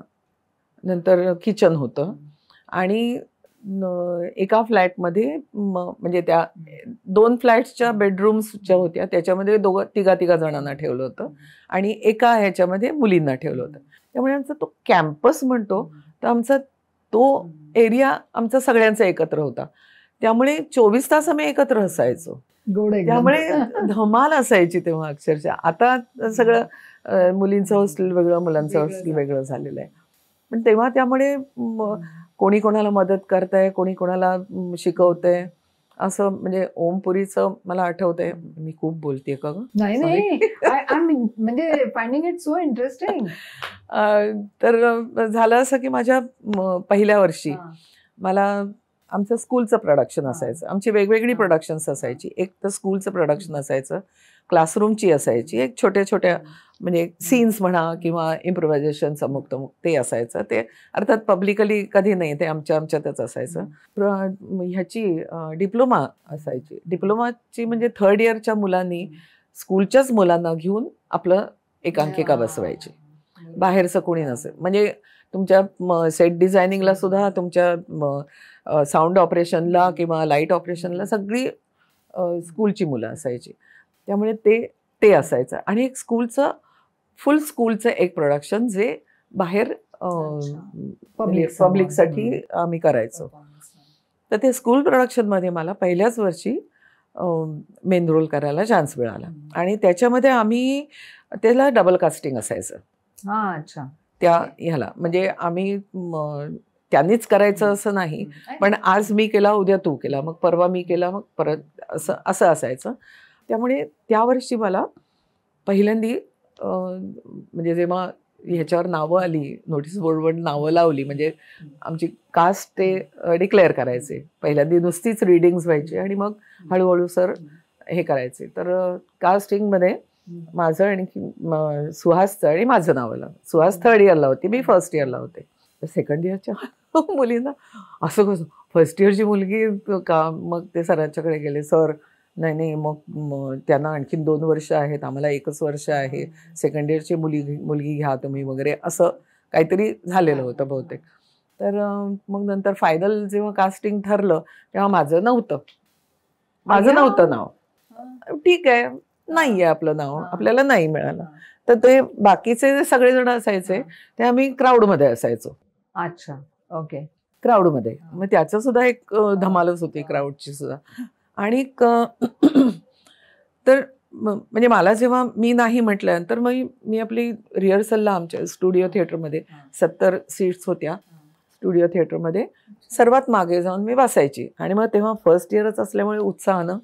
नंतर किचन होतं. आणि एका फ्लॅटमध्ये म्हणजे त्या 2 फ्लॅट्सच्या बेडरूम्सच्या होत्या, त्याच्यामध्ये तिघा जणांना ठेवलं होतं. आणि एका ह्याच्यामध्ये मुलींना ठेवलं होतं. त्यामुळे आमचा तो कॅम्पस म्हणतो, तर आमचा तो एरिया आमचा सगळ्यांचा एकत्र होता. त्यामुळे 24 तास आम्ही एकत्र असायचो. त्यामुळे धमाल असायची तेव्हा अक्षरशः. आता सगळं मुलींचं हॉस्टेल वेगळं, मुलांचं हॉस्टेल वेगळं झालेलं आहे. पण तेव्हा त्यामुळे कोणी कोणाला मदत करतंय, कोणी कोणाला शिकवतंय असं. म्हणजे ओमपुरीचं मला आठवतंय. मी खूप बोलतेय का ग? नाही, म्हणजे फाइंडिंग इट सो इंटरेस्टिंग. तर झालं असं की माझ्या पहिल्या वर्षी मला आमचं स्कूलचं प्रोडक्शन असायचं. आमची वेगवेगळी प्रोडक्शन्स असायची. एक तर स्कूलचं प्रोडक्शन असायचं, क्लासरूमची असायची, एक छोट्या छोट्या म्हणजे सीन्स म्हणा किंवा इम्प्रोव्हायझेशन्स अमुक तमुक ते असायचं. ते अर्थात पब्लिकली कधी नाही, ते आमच्यातच असायचं. ह्याची डिप्लोमा असायची. डिप्लोमाची म्हणजे थर्ड इयरच्या मुलांनी स्कूलच्याच मुलांना घेऊन आपलं एकांकिका बसवायची, बाहेरचं कोणी नसेल. म्हणजे तुमच्या सेट डिझायनिंगला सुद्धा, तुमच्या साऊंड ऑपरेशनला किंवा लाईट ऑपरेशनला सगळी स्कूलची मुलं असायची. त्यामुळे ते असायचं. आणि एक फुल स्कूलचं एक प्रोडक्शन जे बाहेर पब्लिकसाठी आम्ही करायचो. तर ते स्कूल प्रोडक्शनमध्ये मला पहिल्याच वर्षी मेन रोल करायला चान्स मिळाला. आणि त्याच्यामध्ये आम्ही त्याला डबल कास्टिंग असायचं. अच्छा. त्या ह्याला म्हणजे आम्ही त्यांनीच करायचं असं नाही, पण आज मी केला, उद्या तू केला, मग परवा मी केला, मग परत असं असायचं. त्यामुळे त्या वर्षी मला पहिल्यांदी म्हणजे जेव्हा ह्याच्यावर नावं आली, नोटीस बोर्डवर नावं लावली, म्हणजे आमची कास्ट ते डिक्लेअर करायचे. पहिल्यांदी नुसतीच रीडिंग्स व्हायची आणि मग हळूहळू सर हे करायचे. तर कास्टिंगमध्ये माझं आणखी सुहासचं आणि माझं नाव आलं. सुहास थर्ड इयरला होती, मी फर्स्ट इयरला होते. तर सेकंड इयरच्या मुलींना असं कसं, फर्स्ट इयरची मुलगी का? मग ते सरांच्याकडे गेले. सर नाही, मग त्यांना आणखीन 2 वर्ष आहेत, आम्हाला 1च वर्ष आहे, सेकंड इयरची मुलगी घ्या तुम्ही वगैरे, असं काहीतरी झालेलं होतं बहुतेक. तर मग नंतर फायनल जेव्हा कास्टिंग ठरलं तेव्हा माझं नव्हतं नाव. ठीक आहे, नाही आहे आपलं नाव, आपल्याला नाही मिळालं. तर ते बाकीचे जे सगळेजण असायचे ते आम्ही क्राऊडमध्ये असायचो. अच्छा, ओके. क्राऊडमध्ये. मग त्याचं सुद्धा एक धमालच होती, क्राऊडची सुद्धा. आणि तर म्हणजे मला जेव्हा मी नाही म्हटल्यानंतर मग मी आपली रिहर्सलला आमच्या स्टुडिओ थिएटरमध्ये 70 सीट्स होत्या. स्टुडिओ थिएटरमध्ये सर्वात मागे जाऊन मी बसायची. आणि मग तेव्हा फर्स्ट इयरच असल्यामुळे उत्साहानं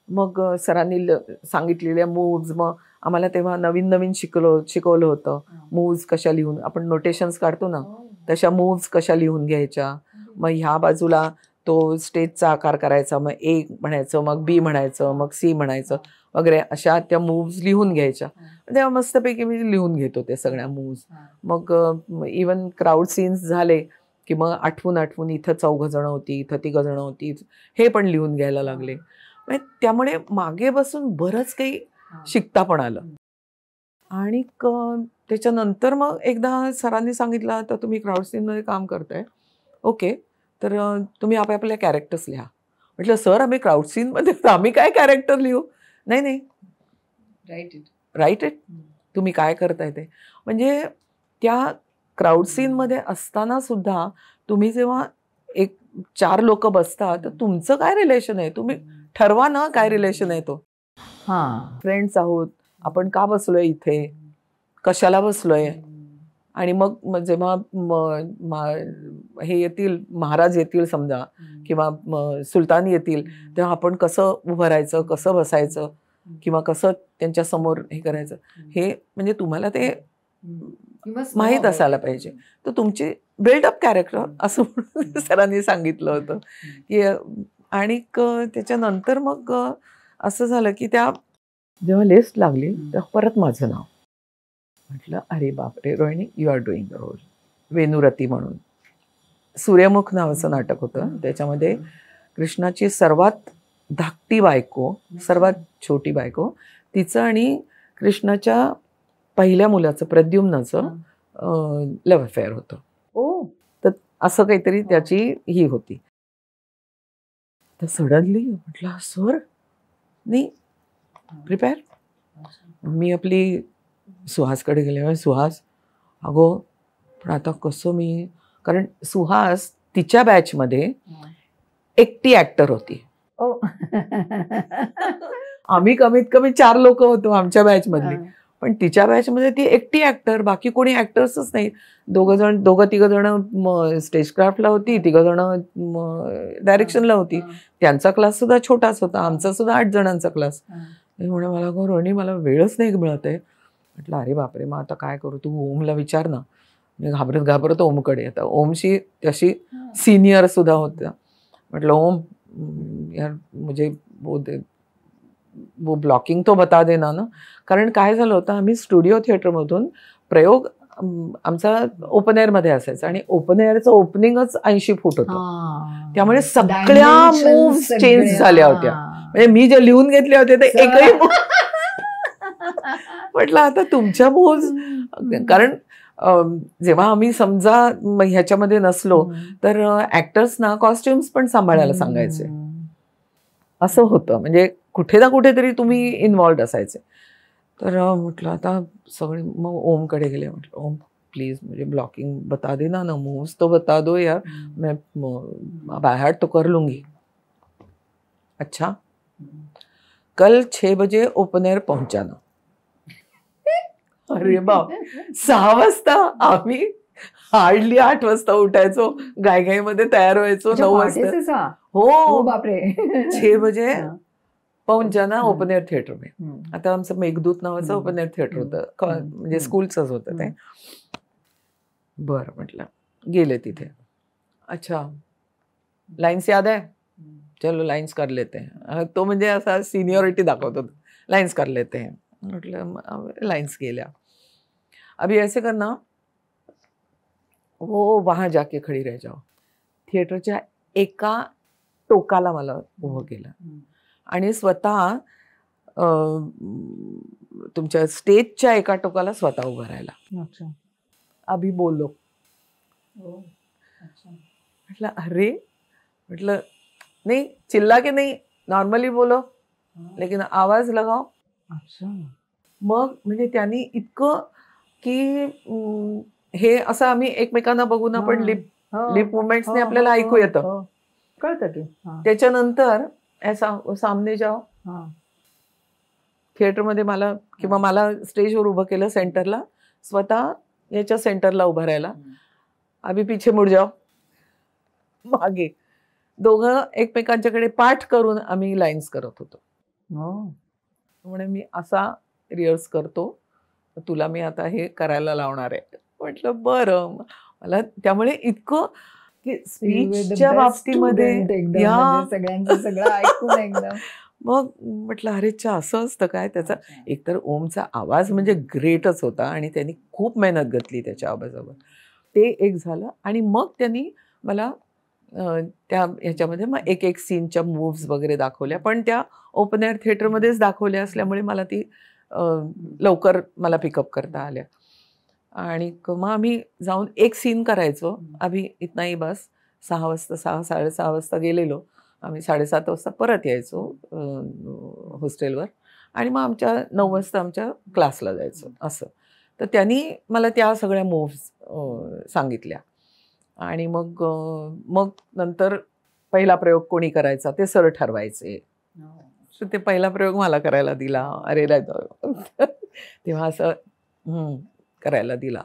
मग सरांनी सांगितलेल्या मूव्ज, मग आम्हाला तेव्हा नवीन शिकवलं होतं. मूव्ज कशा लिहून, आपण नोटेशन्स काढतो ना, तशा मूव्ज कशा लिहून घ्यायच्या. मग ह्या बाजूला तो स्टेजचा आकार करायचा, मग ए म्हणायचं, मग बी म्हणायचं, मग सी म्हणायचं वगैरे, अशा त्या मूव्ज लिहून घ्यायच्या. तेव्हा मस्तपैकी मी लिहून घेत होते सगळ्या मूव्ज. मग इवन क्राऊड सीन्स झाले की मग आठवून इथं 4 जण होती, इथं 3 जण होती, हे पण लिहून घ्यायला लागले. त्यामुळे मागे बसून बरंच काही शिकता पण आलं. आणि त्याच्यानंतर मग एकदा सरांनी सांगितलं, आता तुम्ही क्राऊड सीनमध्ये काम करताय, ओके, तर तुम्ही आपल्या कॅरेक्टर्स लिहा. म्हटलं सर आम्ही क्राऊड सीनमध्ये, आम्ही काय कॅरेक्टर लिहू? नाही, राईट इट. तुम्ही काय करताय ते. म्हणजे त्या क्राऊड सीनमध्ये असताना सुद्धा तुम्ही जेव्हा एक 4 लोक बसता तर तुमचं काय रिलेशन आहे, तुम्ही ठरवा ना काय रिलेशन आहे तो. फ्रेंड्स आहोत आपण, का बसलोय इथे, कशाला बसलोय. आणि मग जेव्हा हे येतील, महाराज येतील समजा किंवा सुलतान येतील, तेव्हा आपण कसं उभं राहायचं, कसं बसायचं किंवा कसं त्यांच्या समोर हे करायचं, हे म्हणजे तुम्हाला ते माहीत असायला पाहिजे. तर तुमची बिल्डअप कॅरेक्टर असं सरांनी सांगितलं होतं की. आणि त्याच्यानंतर मग असं झालं की त्या जेव्हा लिस्ट लागली तेव्हा परत माझं नाव म्हटलं, अरे बापरे Rohini, you are doing the role. वेणुरती म्हणून सूर्यमुख नावाचं नाटक होतं. त्याच्यामध्ये कृष्णाची सर्वात धाकटी बायको, सर्वात छोटी बायको, तिचं आणि कृष्णाच्या पहिल्या मुलाचं प्रद्युम्नाचं लव्ह अफेअर होतं. तर असं काहीतरी त्याची ही होती. तर सडनली म्हटलं, सर नाही प्रिपेअर. मी आपली सुहासकडे गेले. सुहास, अगो पण आता कसं मी, कारण सुहास तिच्या बॅचमध्ये एकटी ऍक्टर होती. आम्ही कमीत कमी 4 लोक होतो आमच्या बॅच मधली, पण तिच्या बॅच मध्ये ती एकटी ऍक्टर, बाकी कोणी ऍक्टर्सच नाही. दोघं तिघं जण स्टेज क्राफ्टला होती, 3 जण डायरेक्शनला होती. त्यांचा क्लास सुद्धा छोटाच होता, आमचा सुद्धा 8 जणांचा क्लास. म्हणून मला रोहिणी मला वेळच नाही मिळत आहे. म्हटलं अरे बापरे, मग आता काय करू, तू ओमला विचार ना. मी घाबरत ओमकडे. आता ओमशी तशी सिनियर सुद्धा होत्या. म्हटलं ओम यार मुझे वो ब्लॉकिंग तो बता देना ना. कारण काय झालं होतं, आम्ही स्टुडिओ थिएटरमधून प्रयोग आमचा ओपन एअरमध्ये असायचा आणि ओपन एअरचं ओपनिंगच 80 फूट होतं. त्यामुळे सगळ्या मूव्स चेंज झाल्या होत्या. म्हणजे मी जे लिहून घेतले होते ते एकही म्हटलं आता तुमच्या मूव्स, कारण जेव्हा आम्ही समजा ह्याच्यामध्ये नसलो तर ऍक्टर्सना कॉस्ट्युम्स पण सांभाळायला सांगायचे. असं होतं, म्हणजे कुठे ना कुठेतरी तुम्ही इन्व्हॉल्ड असायचे. तर म्हटलं आता सगळे, मग ओमकडे गेले. म्हटलं ओम प्लीज मुझे ब्लॉकिंग बता देना ना, मूव्स तो बता दो यार, मैं बाय हार्ट तो कर लूंगी. अच्छा, कल 6 बजे ओपन एअर पहुंचाना. अरे बाप, 6 वाजता आम्ही हार्डली 8 वाजता उठायचो, घाईघाईमध्ये तयार व्हायचो. 9 वाजता हो बापरे 6 बजे पहुंचाना ओपन एअर थिएटर में. आता आमचं मेघदूत नावाचं ओपन एअर थिएटर होतं, म्हणजे स्कूलचंच होतं ते. बरं म्हटलं, गेले तिथे. अच्छा लाईन्स याद आहे, चलो लाईन्स कर लेते हैं. तो म्हणजे असा सिनियरिटी दाखवतो, लाईन्स कर लेते हैं. म्हटलं लाईन्स गेल्या. अभी ऐसे करना, वो वहां जाके खड़ी रह जाओ. थिएटरच्या एका टोकाला मला उभं केलं आणि स्वतः तुमच्या स्टेजच्या एका टोकाला स्वतः उभं राहिला. अभी बोलो. म्हटलं अरे, म्हटलं नहीं चिल्ला के नहीं, नॉर्मली बोलो लेकिन आवाज लगाओ. मग म्हणजे त्यांनी इतकं की हे असं आम्ही एकमेकांना बघून आपण लिप मुवमेंट्सने आपल्याला ऐकू येतं, कळतं की. त्याच्यानंतर ऐसा सामने जाओ. थिएटरमध्ये मला किंवा मला स्टेजवर उभं केलं सेंटरला, स्वतः याच्या सेंटरला उभं राहिला. अभी पीछे मुड जाओ. मागे दोघं एकमेकांच्याकडे पाठ करून आम्ही लाईन्स करत होतो. म्हणे मी असा रिहर्स करतो, तुला मी आता हे करायला लावणार आहे. म्हटलं बरं. मला त्यामुळे इतकं की स्पीचच्या बाबतीमध्ये सगळ्यांचं सगळं ऐकून एकदम मग म्हटलं अरे चा असं असतं काय. त्याचा एकतर ओमचा आवाज म्हणजे ग्रेटच होता आणि त्यांनी खूप मेहनत घेतली त्याच्या आवाजावर. ते एक झालं आणि मग त्यांनी मला त्या ह्याच्यामध्ये मग एक सीनच्या मूव्स वगैरे दाखवल्या, पण त्या ओपन एअर थिएटरमध्येच दाखवल्या असल्यामुळे मला ती लवकर मला पिकअप करता आल्या. आणि मग आम्ही जाऊन एक सीन करायचो. अभी इतना ही बस. 6 वाजता 6-6:30 वाजता गेलेलो आम्ही, 7:30 वाजता परत यायचो हॉस्टेलवर आणि मग आमच्या 9 वाजता आमच्या क्लासला जायचं असं. तर त्यांनी मला त्या सगळ्या मूव्स सांगितल्या. आणि मग मग नंतर पहिला प्रयोग कोणी करायचा ते सर ठरवायचे. तर ते पहिला प्रयोग मला करायला दिला. अरे तेव्हा असं करायला दिला.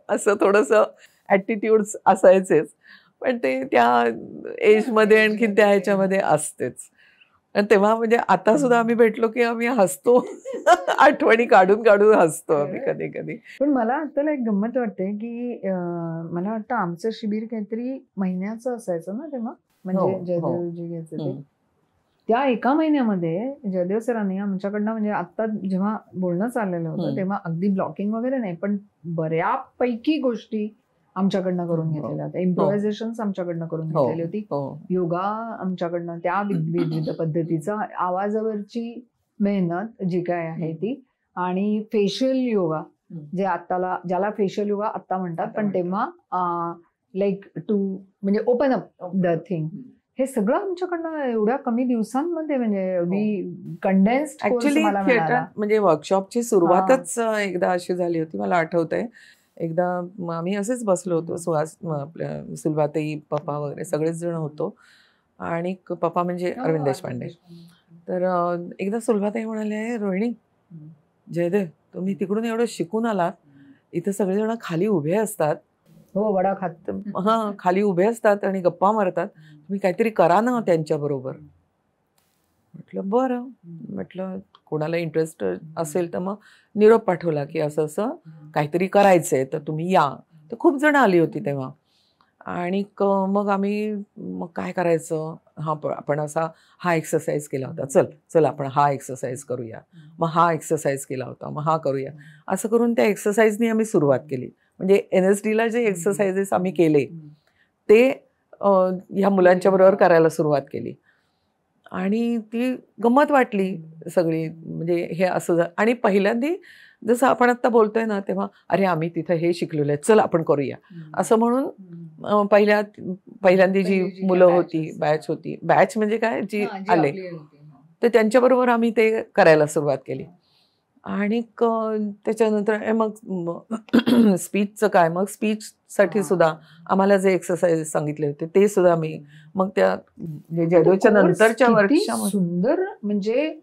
असं थोडंसं ॲटिट्यूड्स असायचेच, पण ते त्या एजमध्ये आणखीन त्या ह्याच्यामध्ये असतेच. आणि तेव्हा म्हणजे आता सुद्धा आम्ही भेटलो की आम्ही हसतो. आठवणी काढून काढून हसतो आम्ही कधी कधी. पण मला आता एक गंमत वाटते की मला वाटतं आमचं शिबिर काहीतरी महिन्याचं असायचं ना तेव्हा, म्हणजे जयदेवजी घ्यायचे ते. त्या एका महिन्यामध्ये जयदेव सरांनी आमच्याकडनं, म्हणजे आता जेव्हा बोलणं चाललेलं होतं तेव्हा अगदी ब्लॉकिंग वगैरे नाही, पण बऱ्यापैकी गोष्टी आमच्याकडनं करून घेतलेल्या होत्या. इम्प्रोव्हायझेशन आमच्याकडनं करून घेतलेली होती. योगा आमच्याकडनं, त्या विविध पद्धतीचा आवाजावरची मेहनत जी काय आहे ती, आणि फेशियल योगा जे आत्ताला, ज्याला फेशियल योगा आत्ता म्हणतात, पण तेव्हा लाईक टू म्हणजे ओपन अप द थिंग, हे सगळं आमच्याकडनं एवढ्या कमी दिवसांमध्ये, म्हणजे वी कंडेन्स्ड ऍक्च्युली थिएटर म्हणजे वर्कशॉपची सुरुवातच एकदा अशी झाली होती. मला आठवतंय एकदा आम्ही असेच बसलो होतो, सुहास, आपल्या सुलभाताई, पप्पा वगैरे सगळेच जण होतो. आणि पप्पा म्हणजे अरविंद देशपांडे. तर एकदा सुलभाताई म्हणाले, रोहिणी, जयदेव, तुम्ही तिकडून एवढं शिकून आलात, इथं सगळेजण खाली उभे असतात, वडा खात, खाली उभे असतात आणि गप्पा मारतात, तुम्ही काहीतरी करा ना त्यांच्याबरोबर. म्हटलं बरं. म्हटलं कोणाला इंटरेस्ट असेल तर मग निरोप पाठवला की असं असं काहीतरी करायचंय तर तुम्ही या. तर खूप जण आली होती तेव्हा. आणि मग आम्ही मग काय करायचं, आपण असा हा एक्सरसाइज केला होता, चल आपण हा एक्सरसाइज करूया, मग हा एक्सरसाइज केला होता, मग हा करूया. असं करून त्या एक्सरसाइजनी आम्ही सुरुवात केली. म्हणजे NSDला जे एक्सरसाइजेस आम्ही केले ते ह्या मुलांच्या बरोबर करायला सुरुवात केली. आणि ती गंमत वाटली सगळी. म्हणजे हे असं आणि पहिल्यांदा जसं आपण आता बोलतोय ना, तेव्हा अरे आम्ही तिथं हे शिकलेलं आहे, चल आपण करूया असं म्हणून पहिल्यांदा जी मुलं होती, बॅच होती, बॅच म्हणजे काय, जी आले, तर त्यांच्याबरोबर आम्ही ते करायला सुरुवात केली. आणि त्याच्यानंतर मग स्पीचचं काय, मग स्पीचसाठी सुद्धा आम्हाला जे एक्सरसाइज सांगितले होते ते सुद्धा आम्ही मग त्या जयदेवच्या नंतरच्या वर्कशॉप, सुंदर, म्हणजे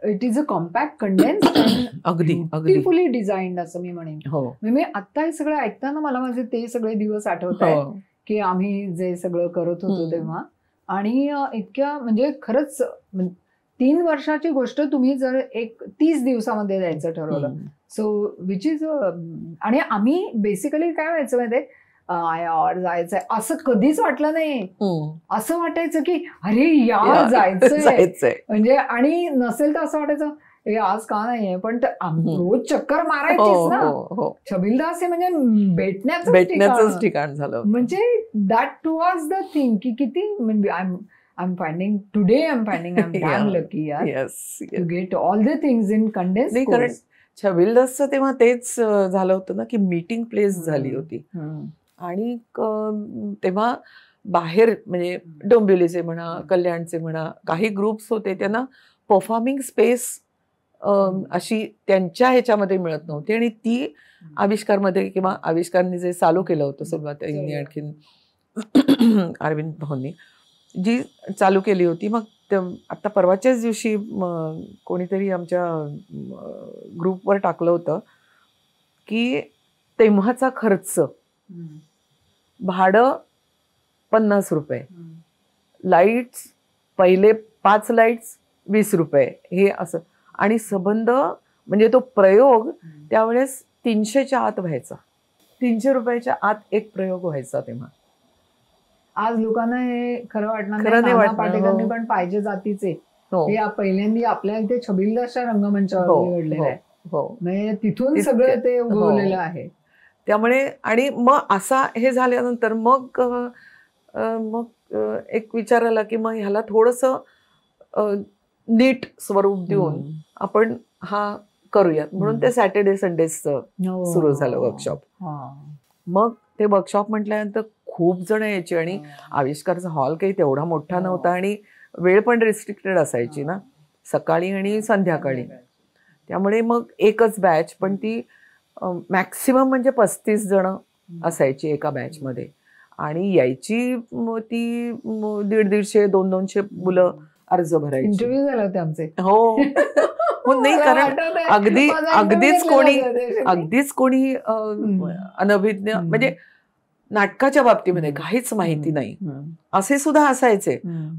it is a compact condensed अगदी ब्युटिफुली डिझाईन्ड असं मी म्हणेन. मी आता हे सगळं ऐकताना मला माझे ते सगळे दिवस आठवत आहेत की आम्ही जे सगळं करत होतो तेव्हा. आणि इतक्या म्हणजे खरंच 3 वर्षाची गोष्ट तुम्ही जर 30 दिवसामध्ये द्यायचं ठरवलं, सो विच इज, आणि आम्ही बेसिकली काय व्हायचं माहितीये, यार जायचंय असं कधीच वाटलं नाही. असं वाटायचं की अरे यार जायचंय म्हणजे, आणि नसेल तर असं वाटायचं हे आज का नाहीये, पण रोज चक्कर मारायचीच ना. छबिलदास हे म्हणजे भेटण्याचं ठिकाण झालं. म्हणजे दॅट वॉज द थिंग की किती, म्हणजे I'm finding I'm damn lucky to get all the things in condensed course. छबिलदासचं तेव्हा तेच झालं होतं ना की मीटिंग प्लेस झाली होती. आणि तेव्हा बाहेर म्हणजे डोंबिवलीचे म्हणा, कल्याणचे म्हणा, काही ग्रुप्स होते, त्यांना परफॉर्मिंग स्पेस अशी त्यांच्या ह्याच्यामध्ये मिळत नव्हती. आणि ती आविष्कारमध्ये किंवा आविष्कारने जे चालू केलं होतं सुरुवातीने, आणखीन अरविंद भाऊंनी जी चालू केली होती. मग आता परवाच्याच दिवशी कोणीतरी आमच्या ग्रुपवर टाकलं होतं की तेव्हाचा खर्च, भाडं 50 रुपये, लाईट्स पहिले 5 लाईट्स 20 रुपये, हे असं. आणि संबंध म्हणजे तो प्रयोग त्यावेळेस 300च्या आत व्हायचा. 300 रुपयाच्या आत एक प्रयोग व्हायचा तेव्हा. आज लोकांना हे खरं वाटणार नाही. नाना पाटेकरांनी पण पाहिजे जातीचे हे पहिल्यांदा आपल्या इथे छबिलदासच्या रंगमंचावर घडलेलं आहे. म्हणजे तिथून सगळं ते उगवलेलं आहे. त्यामुळे आणि मग असा हे झाल्यानंतर मग एक विचार आला की मग ह्याला थोडंसं नीट स्वरूप देऊन आपण हा करूयात, म्हणून ते सॅटर्डे संडेजचं सुरू झालं वर्कशॉप. मग ते वर्कशॉप म्हटल्यानंतर खूप जण यायची. आणि आविष्कारचा हॉल काही तेवढा मोठा नव्हता आणि वेळ पण रिस्ट्रिक्टेड असायची ना. सकाळी आणि संध्याकाळी. त्यामुळे मग एकच बॅच, पण ती मॅक्सिमम म्हणजे 35 जण असायची एका बॅचमध्ये. आणि यायची ती 150-150, 200 मुलं अर्ज भरायची. इंटरव्ह्यू झाले होते आमचे. हो नाही, कारण अगदीच कोणी अनभिज्ञ म्हणजे नाटकाच्या बाबतीमध्ये काहीच माहिती नाही असे सुद्धा असायचे.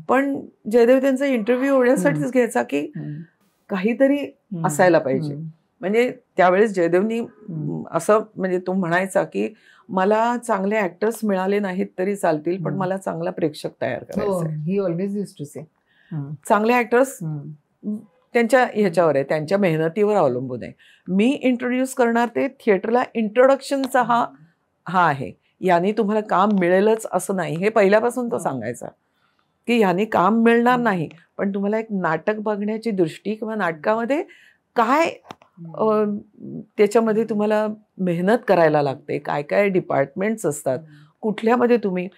पण जयदेव त्यांचा इंटरव्ह्यू एवढ्यासाठीच घ्यायचा की काहीतरी असायला पाहिजे. म्हणजे त्यावेळेस जयदेवनी असं म्हणजे तो म्हणायचा की मला चांगले ऍक्टर्स मिळाले नाहीत तरी चालतील, पण मला चांगला प्रेक्षक तयार करायचा. ही ऑलवेज यूज्ड टू से. चांगले ऍक्टर्स त्यांच्या ह्याच्यावर आहे, त्यांच्या मेहनतीवर अवलंबून आहे. मी इंट्रोड्यूस करणार ते थिएटरला इंट्रोडक्शनचा हा आहे. याने तुम्हाला काम मिळेलच असं नाही, हे पहिल्यापासून तो सांगायचा की याने काम मिळणार नाही, पण तुम्हाला एक नाटक बघण्याची दृष्टी किंवा नाटकामध्ये काय त्याच्यामध्ये तुम्हाला मेहनत करायला लागते, काय काय डिपार्टमेंट्स असतात, कुठल्यामध्ये तुम्ही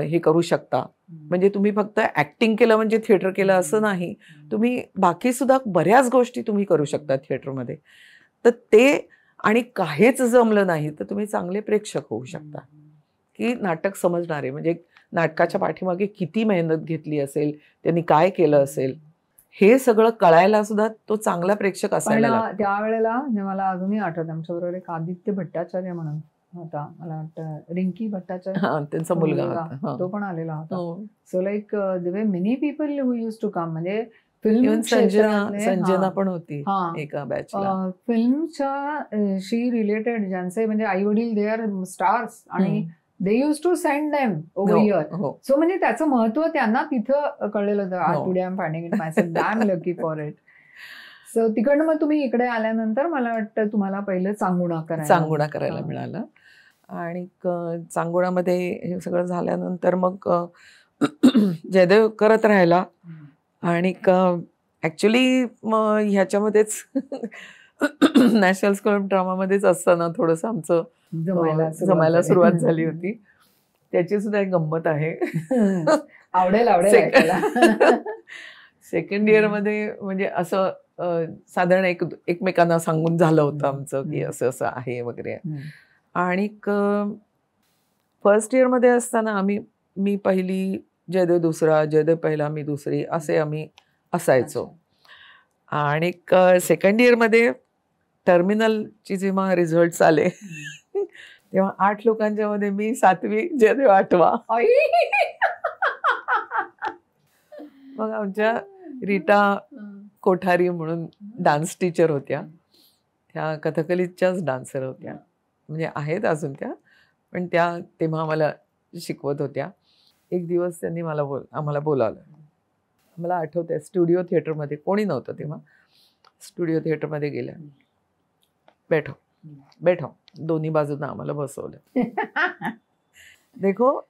हे करू शकता. म्हणजे तुम्ही फक्त ऍक्टिंग केलं म्हणजे थिएटर केलं असं नाही, तुम्ही बाकी सुद्धा बऱ्याच गोष्टी तुम्ही करू शकता थिएटरमध्ये. तर ते आणि काहीच जमलं नाही तर तुम्ही चांगले प्रेक्षक होऊ शकता की नाटक समजणारे, म्हणजे नाटकाच्या पाठीमागे किती मेहनत घेतली असेल, त्यांनी काय केलं असेल, हे सगळं कळायला सुद्धा तो चांगला प्रेक्षक असायला लागतो. त्यावेळेला मला अजूनही आठवत, आमच्याबरोबर एक आदित्य भट्टाचार्य म्हणून होता, मला वाटतं रिंकी भट्टाचार्य त्यांचा मुलगा, तो पण आलेला होता. So like there were many people who used to come. म्हणजे फिल्म संजना पण होती एका बॅचला. फिल्मच्या शी रिलेटेड ज्यांचे म्हणजे आई वडील दे आर स्टार्स आणि they use to send them over here. So म्हणजे त्याचं महत्व त्यांना तिथं कळलेलं होतं. Today I am finding it myself damn lucky for it. So तिकडनं मग तुम्ही इकडे आल्यानंतर मला वाटतं तुम्हाला पहिलं चांगुणा करायला मिळालं. आणि चांगुणामध्ये हे सगळं झाल्यानंतर मग जयदेव करत राहिला. आणि ऍक्च्युली मग ह्याच्यामध्येच नॅशनल स्कूल ऑफ ड्रामामध्येच असताना थोडंसं आमचं जमायला सुरुवात झाली होती. त्याची सुद्धा एक गंमत आहे. आवडेल सेकंड इयर मध्ये म्हणजे असं साधारण एकमेकांना सांगून झालं होतं आमचं की असं असं आहे वगैरे. आणि फर्स्ट इयर मध्ये असताना मी पहिली, जयदेव दुसरा, जयदेव पहिला, मी दुसरी, असे आम्ही असायचो. आणि सेकंड इयर मध्ये टर्मिनलची जेव्हा रिझल्ट आले तेव्हा 8 लोकांच्या मध्ये मी 7वी, जयदेव 8वा. मग आमच्या रीटा कोठारी म्हणून डान्स टीचर होत्या, त्या कथकलीच्याच डान्सर होत्या, म्हणजे आहेत अजून त्या, पण त्या तेव्हा आम्हाला शिकवत होत्या. एक दिवस त्यांनी आम्हाला बोलावलं. मला आठवतंय स्टुडिओ थिएटरमध्ये, कोणी नव्हतं तेव्हा, स्टुडिओ थिएटरमध्ये गेल्या. बैठो दोन्ही बाजूंना आम्हाला बसवलं. देखो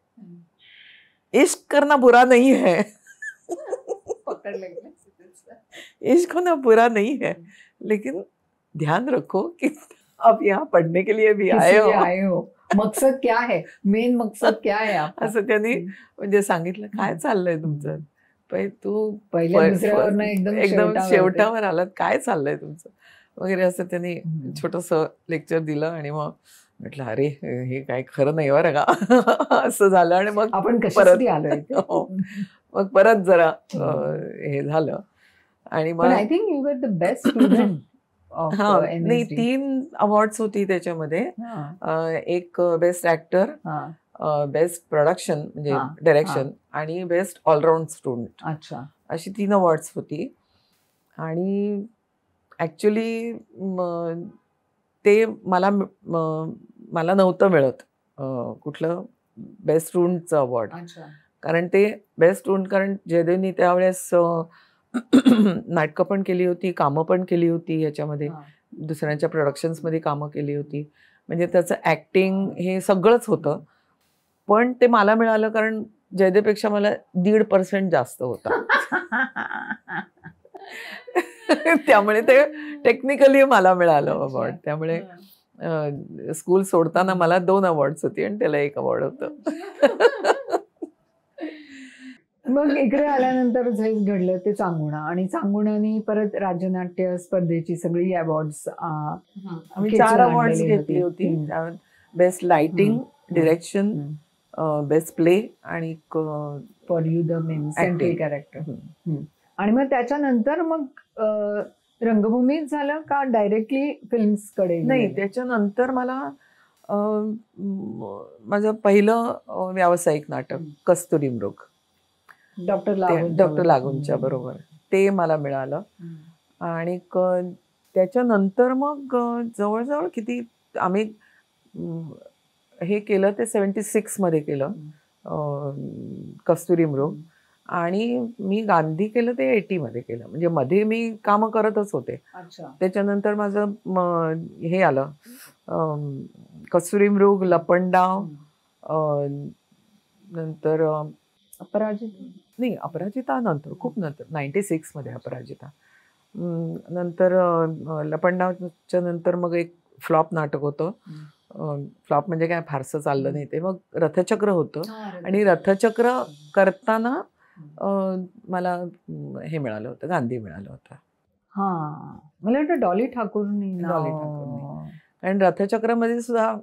इश्क करना बुरा नहीं है, इश्क होना बुरा नहीं है, लेकिन ध्यान रखो कि आप यहाँ पढ़ने के लिए भी आए हो. मकसद क्या है, मेन मकसद क्या है असं त्यांनी म्हणजे सांगितलं. काय चाललंय तुमचं, तू एकदम शेवटावर आलात, काय चाललंय तुमचं वगैरे, असं त्यांनी छोटस लेक्चर दिलं. आणि मग म्हटलं अरे हे काय खरं नाही बरं का, असं झालं. आणि मग आपण परत आलो. मग परत जरा हे झालं. आणि मग I think you were the best student. नाही, 3 अवॉर्ड्स होती त्याच्यामध्ये. एक बेस्ट ऍक्टर, बेस्ट प्रोडक्शन म्हणजे डायरेक्शन, आणि बेस्ट ऑलराऊंड स्टुडंट, अशी 3 अवॉर्ड्स होती. आणि ऍक्च्युली ते मला नव्हतं मिळत कुठलं बेस्ट स्टुडंटचं अवॉर्ड. कारण ते बेस्ट स्टुडंट, कारण जयदेवनी त्यावेळेस नाटकं पण केली होती, कामं पण केली होती, याच्यामध्ये दुसऱ्यांच्या प्रोडक्शन्समध्ये कामं केली होती, म्हणजे त्याचं ऍक्टिंग हे सगळंच होतं. पण ते मला मिळालं कारण जयदेवपेक्षा मला 1.5% जास्त होता. त्यामुळे ते टेक्निकली मला मिळालं अवॉर्ड. त्यामुळे स्कूल सोडताना मला 2 अवॉर्ड्स होती आणि त्याला 1 अवॉर्ड होतं. मग इकडे आल्यानंतर जे घडलं ते चांगुणा, आणि चांगुणाने परत राज्यनाट्य स्पर्धेची सगळी अवॉर्ड्स आम्ही 4 अवॉर्ड्स घेतली होती. Best lighting, direction, best play आणि for you the main central character. आणि मग त्याच्यानंतर मग रंगभूमीत झालं का डायरेक्टली फिल्म्स कडे? नाही, त्याच्यानंतर मला माझं पहिलं व्यावसायिक नाटक कस्तुरी मृग, डॉक्टर लागूंच्या बरोबर, ते मला मिळालं. आणि त्याच्यानंतर मग जवळजवळ किती आम्ही हे केलं ते 76 मध्ये केलं कस्तुरी मृग. आणि मी गांधी केलं ते 80 मध्ये केलं. म्हणजे मध्ये मी कामं करतच होते. त्याच्यानंतर माझं हे आलं कस्तुरी मृग, लपंडाव, नंतर अपराजिता नंतर, खूप नंतर 96 मध्ये अपराजिता. नंतर लपंडावच्या नंतर मग एक फ्लॉप नाटक होतं. फ्लॉप म्हणजे काय, फारसं चाललं नाही ते. मग रथचक्र होतं. आणि रथचक्र करताना मला हे मिळालं होतं, गांधी मिळालं होतं. मला वाटतं डॉली ठाकूर. आणि रथचक्रमध्ये सुद्धा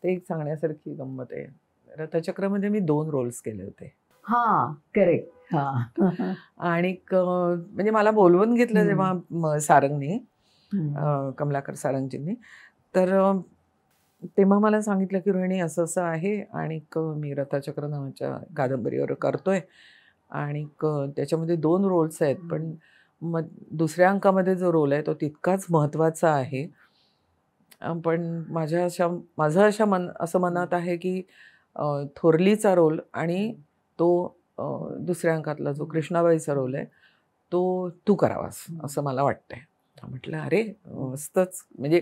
ते एक सांगण्यासारखी गंमत आहे. रथचक्रमध्ये मी 2 रोल्स केले होते. करेक्ट. आणि म्हणजे मला बोलवून घेतलं जेव्हा सारंगनी, कमलाकर सारंगजींनी, तर तेव्हा मला सांगितलं की रोहिणी असं असं आहे आणि मी रथचक्र नावाच्या कादंबरीवर करतोय आणि त्याच्यामध्ये 2 रोल्स आहेत, पण मग दुसऱ्या अंकामध्ये जो रोल आहे तो तितकाच महत्त्वाचा आहे. पण माझं असं मनात आहे की थोरलीचा रोल आणि तो दुसऱ्या अंकातला जो कृष्णाबाईचा रोल आहे तो तू करावास असं मला वाटतंय. म्हटलं अरे मस्तच, म्हणजे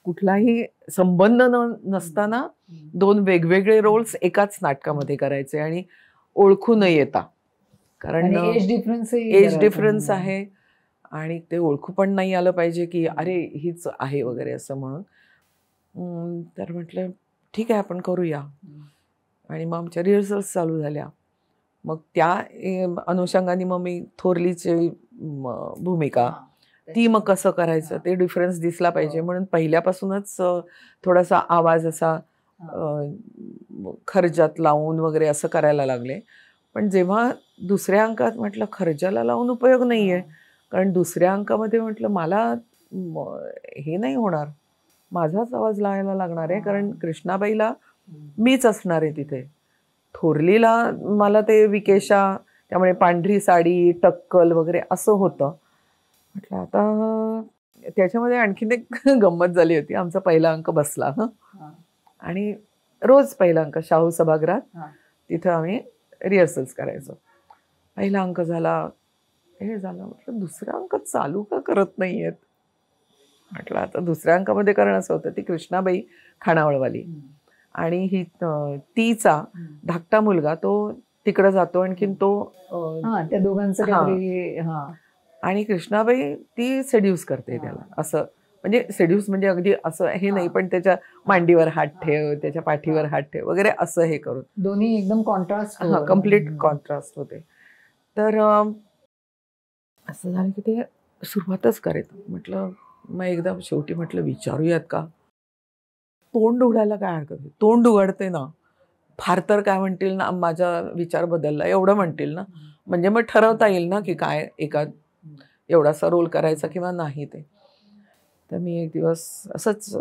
कुठलाही संबंध नसताना 2 वेगवेगळे रोल्स एकाच नाटकामध्ये करायचे आणि ओळखू न येता, कारण एज डिफरन्स आहे आणि ते ओळखू पण नाही आलं पाहिजे की अरे हीच आहे वगैरे असं म्हणून. तर म्हटलं ठीक आहे आपण करूया. आणि मग आमच्या रिहर्सल्स चालू झाल्या. मग त्या अनुषंगाने मग मी थोरलीची भूमिका ती मग कसं करायचं ते डिफरन्स दिसला पाहिजे म्हणून पहिल्यापासूनच थोडासा आवाज असा खर्जात लावून वगैरे असं करायला लागले. पण जेव्हा दुसऱ्या अंकात म्हटलं खर्जाला लावून उपयोग नाही आहे, कारण दुसऱ्या अंकामध्ये म्हटलं मला हे नाही होणार, माझाच आवाज लावायला लागणार आहे, कारण कृष्णाबाईला मीच असणार आहे तिथे. थोरलीला मला ते विकेशा, त्यामुळे पांढरी साडी, टक्कल वगैरे असं होतं. म्हटलं आता त्याच्यामध्ये आणखीन एक गंमत झाली होती. आमचा पहिला अंक बसला आणि रोज पहिला अंक शाहू सभागृहात, तिथं आम्ही रिहर्सल्स करायचो. पहिला अंक झाला, हे झालं. म्हटलं दुसरा अंक चालू का करत नाही आहेत. म्हटलं आता दुसऱ्या अंकामध्ये कारण असं होतं ती कृष्णाबाई खानावळवाली आणि ही तीचा धाकटा मुलगा तो तिकडं जातो, आणखीन तो त्या दोघांचं आणि कृष्णाबाई ती सेड्यूस करते त्याला. असं म्हणजे सेड्यूस म्हणजे अगदी असं हे नाही, पण त्याच्या मांडीवर हात ठेव, त्याच्या पाठीवर हात ठेव वगैरे असं हे करून दोन्ही एकदम कॉन्ट्रास्ट, कम्प्लीट कॉन्ट्रास्ट होते. तर असं झालं की ते सुरुवातच करायचं. म्हटलं मग एकदा शेवटी म्हटलं विचारूयात का, तोंड उघडायला काय हरकत आहे. तोंड उघडते ना, फार तर काय म्हणतील ना, माझा विचार बदलला एवढं म्हणतील ना, म्हणजे मग ठरवता येईल ना की काय एका एवढासा रोल करायचा किंवा नाही ते. तर मी एक दिवस असंच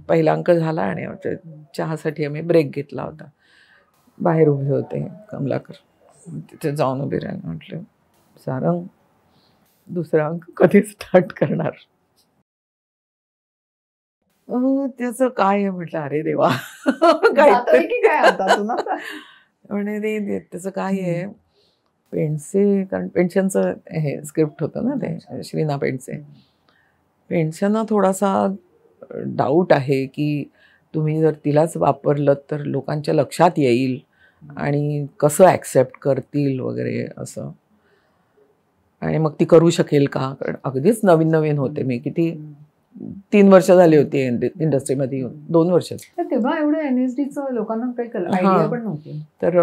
पहिला अंक झाला आणि चहासाठी आम्ही ब्रेक घेतला होता. बाहेर उभे होते कमलाकर, तिथे जाऊन उभे राहिले. म्हटलं सारंग दुसरा अंक कधी स्टार्ट करणार. त्याचं काय आहे म्हटलं. अरे देवा म्हणे त्याचं काय आहे. पेंडसे, कारण पेन्शनचं हे स्क्रिप्ट होतं ना ते, श्रीना पेंडसे. पेन्शनना थोडासा डाऊट आहे की तुम्ही जर तिलाच वापरलं तर लोकांच्या लक्षात येईल आणि कसं ॲक्सेप्ट करतील वगैरे असं, आणि मग ती करू शकेल का, कारण अगदीच नवीन नवीन होते मी. किती 3 वर्ष झाली होती इंडस्ट्रीमध्ये येऊन, 2 वर्ष. तेव्हा एवढं NSDचं लोकांना काही आयडिया पण नव्हती. तर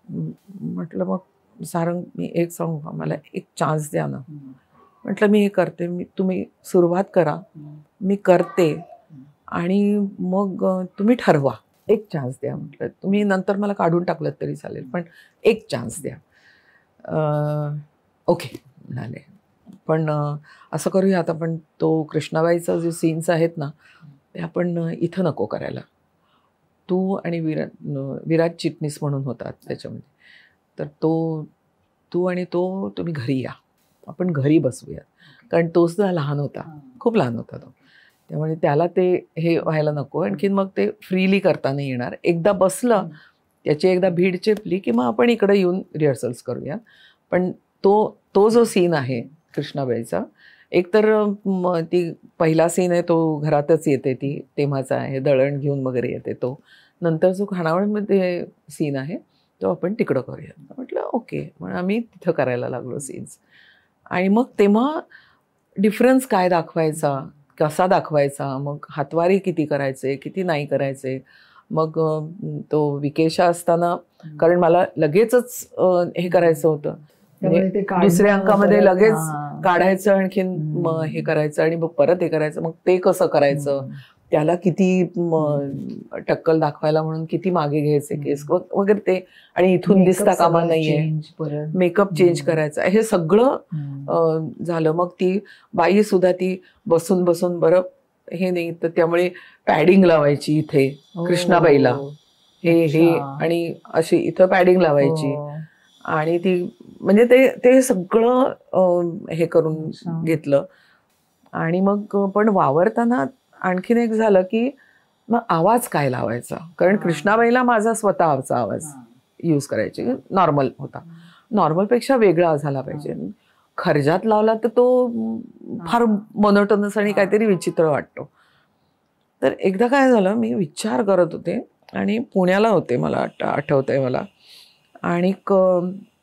म्हटलं मग सारंग मी एक सांगू का, मला एक चान्स द्या ना. म्हटलं मी हे करते, तुम्ही सुरुवात करा, मी करते आणि मग तुम्ही ठरवा, एक चान्स द्या. म्हटलं तुम्ही नंतर मला काढून टाकलं तरी चालेल, पण एक चान्स द्या. ओके म्हणाले. पण असं करूया आता, पण तो कृष्णाबाईचा जे सीन्स आहेत ना ते आपण इथं नको करायला. तू आणि विराज चिटणीस म्हणून होतात त्याच्यामध्ये, तर तू आणि तो तुम्ही घरी या, आपण घरी बसूया. कारण तो सुद्धा लहान होता, खूप लहान होता तो, त्यामुळे त्याला ते हे व्हायला नको. आणखीन मग ते फ्रीली करता नाही येणार. एकदा बसलं, त्याची एकदा भीड चेपली की मग आपण इकडे येऊन रिहर्सल्स करूया. पण तो जो सीन आहे कृष्णाबाईचा, एकतर ती पहिला सीन आहे तो घरातच येते, ती तेव्हाचा आहे, दळण घेऊन वगैरे येते तो. नंतर जो खानावळमध्ये सीन आहे तो आपण तिकडं करूया. म्हटलं ओके. म्हणून आम्ही तिथं करायला लागलो सीन्स. आणि मग तेव्हा डिफरन्स काय दाखवायचा, कसा दाखवायचा, मग हातवारी किती करायचे, किती नाही करायचे. मग तो विकेशा असताना, कारण मला लगेचच हे करायचं होतं, दुसऱ्या अंकामध्ये लगेच काढायचं, आणखीन मग हे करायचं आणि मग परत हे करायचं. मग ते कसं करायचं, त्याला किती टक्कल दाखवायला म्हणून किती मागे घ्यायचे केस वगैरे ते, आणि इथून दिसता कामा नाहीये, मेकअप चेंज करायचा, हे सगळं झालं. मग ती बाई सुद्धा ती बसून बसून बरं हे नाही, तर त्यामुळे पॅडिंग लावायची इथे कृष्णाबाईला, हे आणि अशी इथं पॅडिंग लावायची. आणि ती म्हणजे ते सगळं हे करून घेतलं. आणि मग पण वावरताना आणखीन एक झालं की मग आवाज काय लावायचा, कारण कृष्णाबाईला माझा स्वतःचा आवाज यूज करायचे, नॉर्मल होता, नॉर्मलपेक्षा वेगळा झाला पाहिजे. खर्जात लावला तर तो फार मोनोटोनस आणि काहीतरी विचित्र वाटतो. तर एकदा काय झालं, मी विचार करत होते आणि पुण्याला होते, मला आठवतंय मला. आणि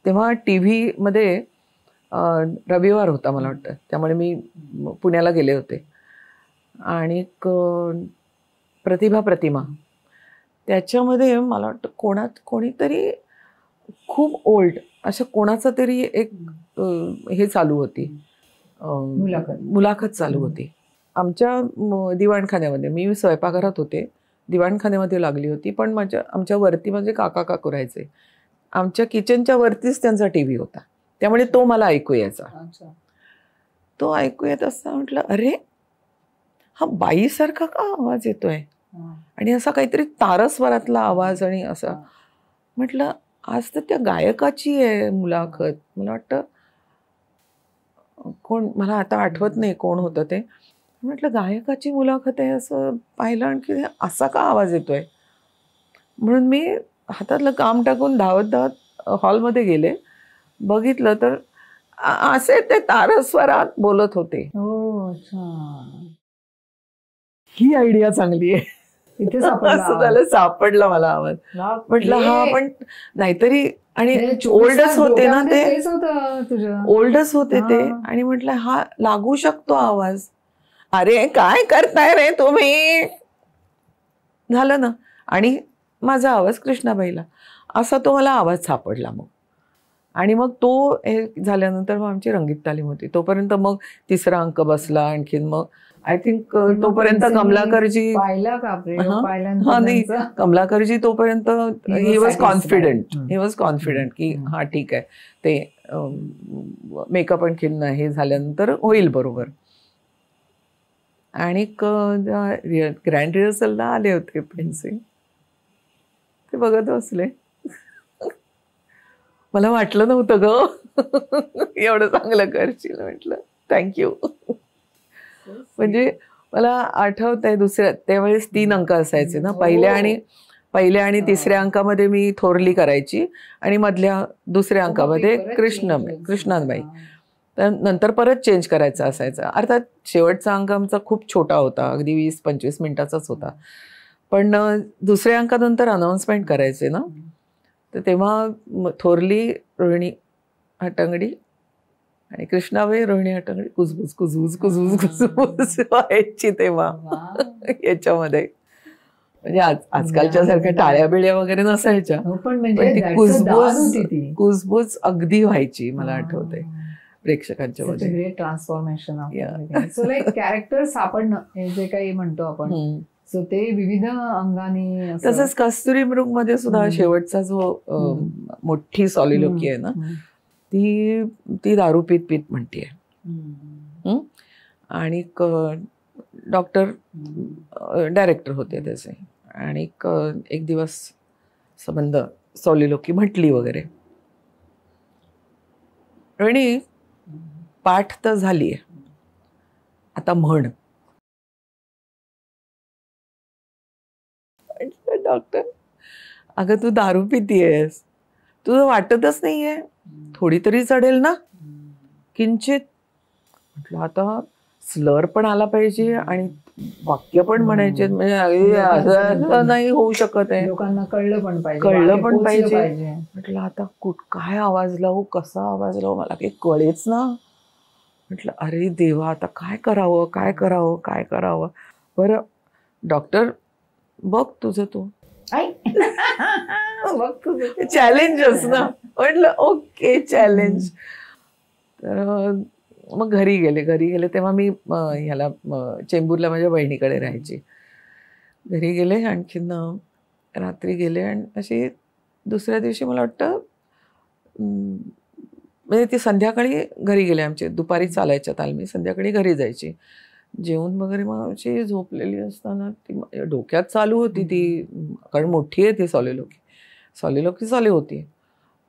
तेव्हा टी व्हीमध्ये रविवार होता मला वाटतं, त्यामुळे मी पुण्याला गेले होते. आणि प्रतिमा त्याच्यामध्ये मला वाटतं कोणीतरी खूप ओल्ड अशा कोणाचं तरी एक हे चालू होती, मुलाखत चालू होती आमच्या दिवाणखान्यामध्ये. मी स्वयंपाकघरात होते, दिवाणखान्यामध्ये लागली होती. पण आमच्या वरती म्हणजे काका काकू राहायचे, आमच्या किचनच्या वरतीच त्यांचा टी व्ही होता, त्यामुळे तो मला ऐकू यायचा. तो ऐकू येत असता म्हटलं अरे हा बाईसारखा का आवाज येतोय, आणि असा काहीतरी तारस्वरातला आवाज, आणि असा म्हटलं आज तर त्या गायकाची आहे मुलाखत. मला वाटतं कोण, मला आता आठवत नाही कोण होतं ते. म्हटलं गायकाची मुलाखत आहे असं पाहिलं, आणखी असा का आवाज येतोय. म्हणून मी हातातलं काम टाकून धावत हॉलमध्ये गेले, बघितलं तर असे ते तारस्वरात बोलत होते. ही आयडिया चांगली आहे, इथे असं झालं, सापडला मला आवाज. म्हटलं हा पण नाहीतरी, आणि ओल्डच होते ना ते, ओल्डच होते ते. आणि म्हटलं हा लागू शकतो आवाज. अरे काय करताय रे तुम्ही, झालं ना. आणि माझा आवाज कृष्णाबाईला असा तो मला आवाज सापडला. मग आणि मग तो हे झाल्यानंतर मग आमची रंगीत तालीम होती. तोपर्यंत मग तिसरा अंक बसला. आणखीन मग आय थिंक तोपर्यंत कमलाकरजी, नाही कमलाकरजी तोपर्यंत ही वॉज कॉन्फिडंट की हा ठीक आहे, ते मेकअप आणखीन हे झाल्यानंतर होईल बरोबर. आणि ग्रँड रिहर्सलला आले होते प्रिन्सिंग, ते बघत बसले. मला वाटलं नव्हतं ग एवढं चांगलं करशील. म्हटलं थँक्यू. म्हणजे मला आठवत आहे त्यावेळेस 3 अंक असायचे ना, पहिल्या आणि तिसऱ्या अंकामध्ये मी थोरली करायची, आणि मधल्या दुसऱ्या अंकामध्ये कृष्णाबाई. तर नंतर परत चेंज करायचा असायचा. अर्थात शेवटचा अंक आमचा खूप छोटा होता, अगदी 20-25 मिनिटाचाच होता. पण दुसऱ्या अंकानंतर अनाऊन्समेंट करायचे ना, तर तेव्हा थोरली रोहिणी हट्टंगडी आणि कृष्णाबाई रोहिणी हट्टंगडी कुजबुज कुजबुज कुजबुज कुजबुज व्हायची तेव्हा याच्यामध्ये. म्हणजे आजकालच्या सारख्या टाळ्या बिळ्या वगैरे नसायच्या, पण पण म्हणजे ती that's a दाद होती ती. कुजबूज अगदी व्हायची मला आठवते प्रेक्षकांच्या मध्ये. Great transformation. Yeah. So like character सापडणं हे जे काही म्हणतो आपण, सो ते विविध अंगाने असं. तसंच कस्तुरी मृग मध्ये सुद्धा शेवटचा जो मोठी सॉलिलोकी आहे ना, ती दारू पीत पीत म्हणतीये. आणि डॉक्टर डायरेक्टर होते त्याचे, आणि एक दिवस संबंध सॉलिलोकी म्हटली वगैरे, आणि पाठ तर झालीये, आता म्हण. डॉक्टर, अगं तू दारू पितीयस, तुझं वाटतच नाहीये, थोडी तरी चढेल ना किंचित. म्हटलं आता स्लर पण आला पाहिजे आणि वाक्य पण म्हणायचे, म्हणजे असं नाही होऊ शकत आहे, लोकांना कळलं पण पाहिजे. म्हटलं आता काय आवाज लावू, कसा आवाज लावू, मला काही कळेच ना. म्हटलं अरे देवा, आता काय करावं. बरं डॉक्टर, बघ तुझं तू, चॅलेंजच ना. म्हटलं ओके चॅलेंज. तर मग घरी गेले तेव्हा मी ह्याला चेंबूरला माझ्या बहिणीकडे राहायची. घरी गेले, आणखीन रात्री गेले, आणि अशी दुसऱ्या दिवशी मला वाटतं म्हणजे ती संध्याकाळी घरी गेले. आमचे दुपारी चालायच्या तालमी, संध्याकाळी घरी जायची. जेवण वगैरे मग अशी झोपलेली असताना ती डोक्यात चालू होती ती, कारण मोठी आहे ती सॉलिलोकी चालू होती.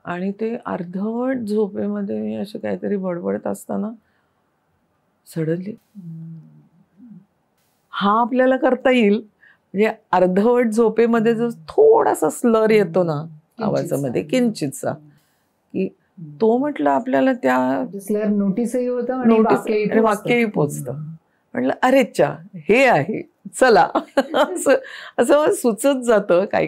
आणि ते अर्धवट झोपेमध्ये मी असे काहीतरी बडबडत असताना सडनली हा आपल्याला करता येईल, म्हणजे अर्धवट झोपेमध्ये जो थोडासा स्लर येतो ना आवाजामध्ये, किंचितसा, की तो म्हटलं आपल्याला त्या स्लर नोटीसही होतं आणि वाक्यही पोचतं. म्हटलं अरेच्चा हे आहे, चला. असं सुचत जातं काय.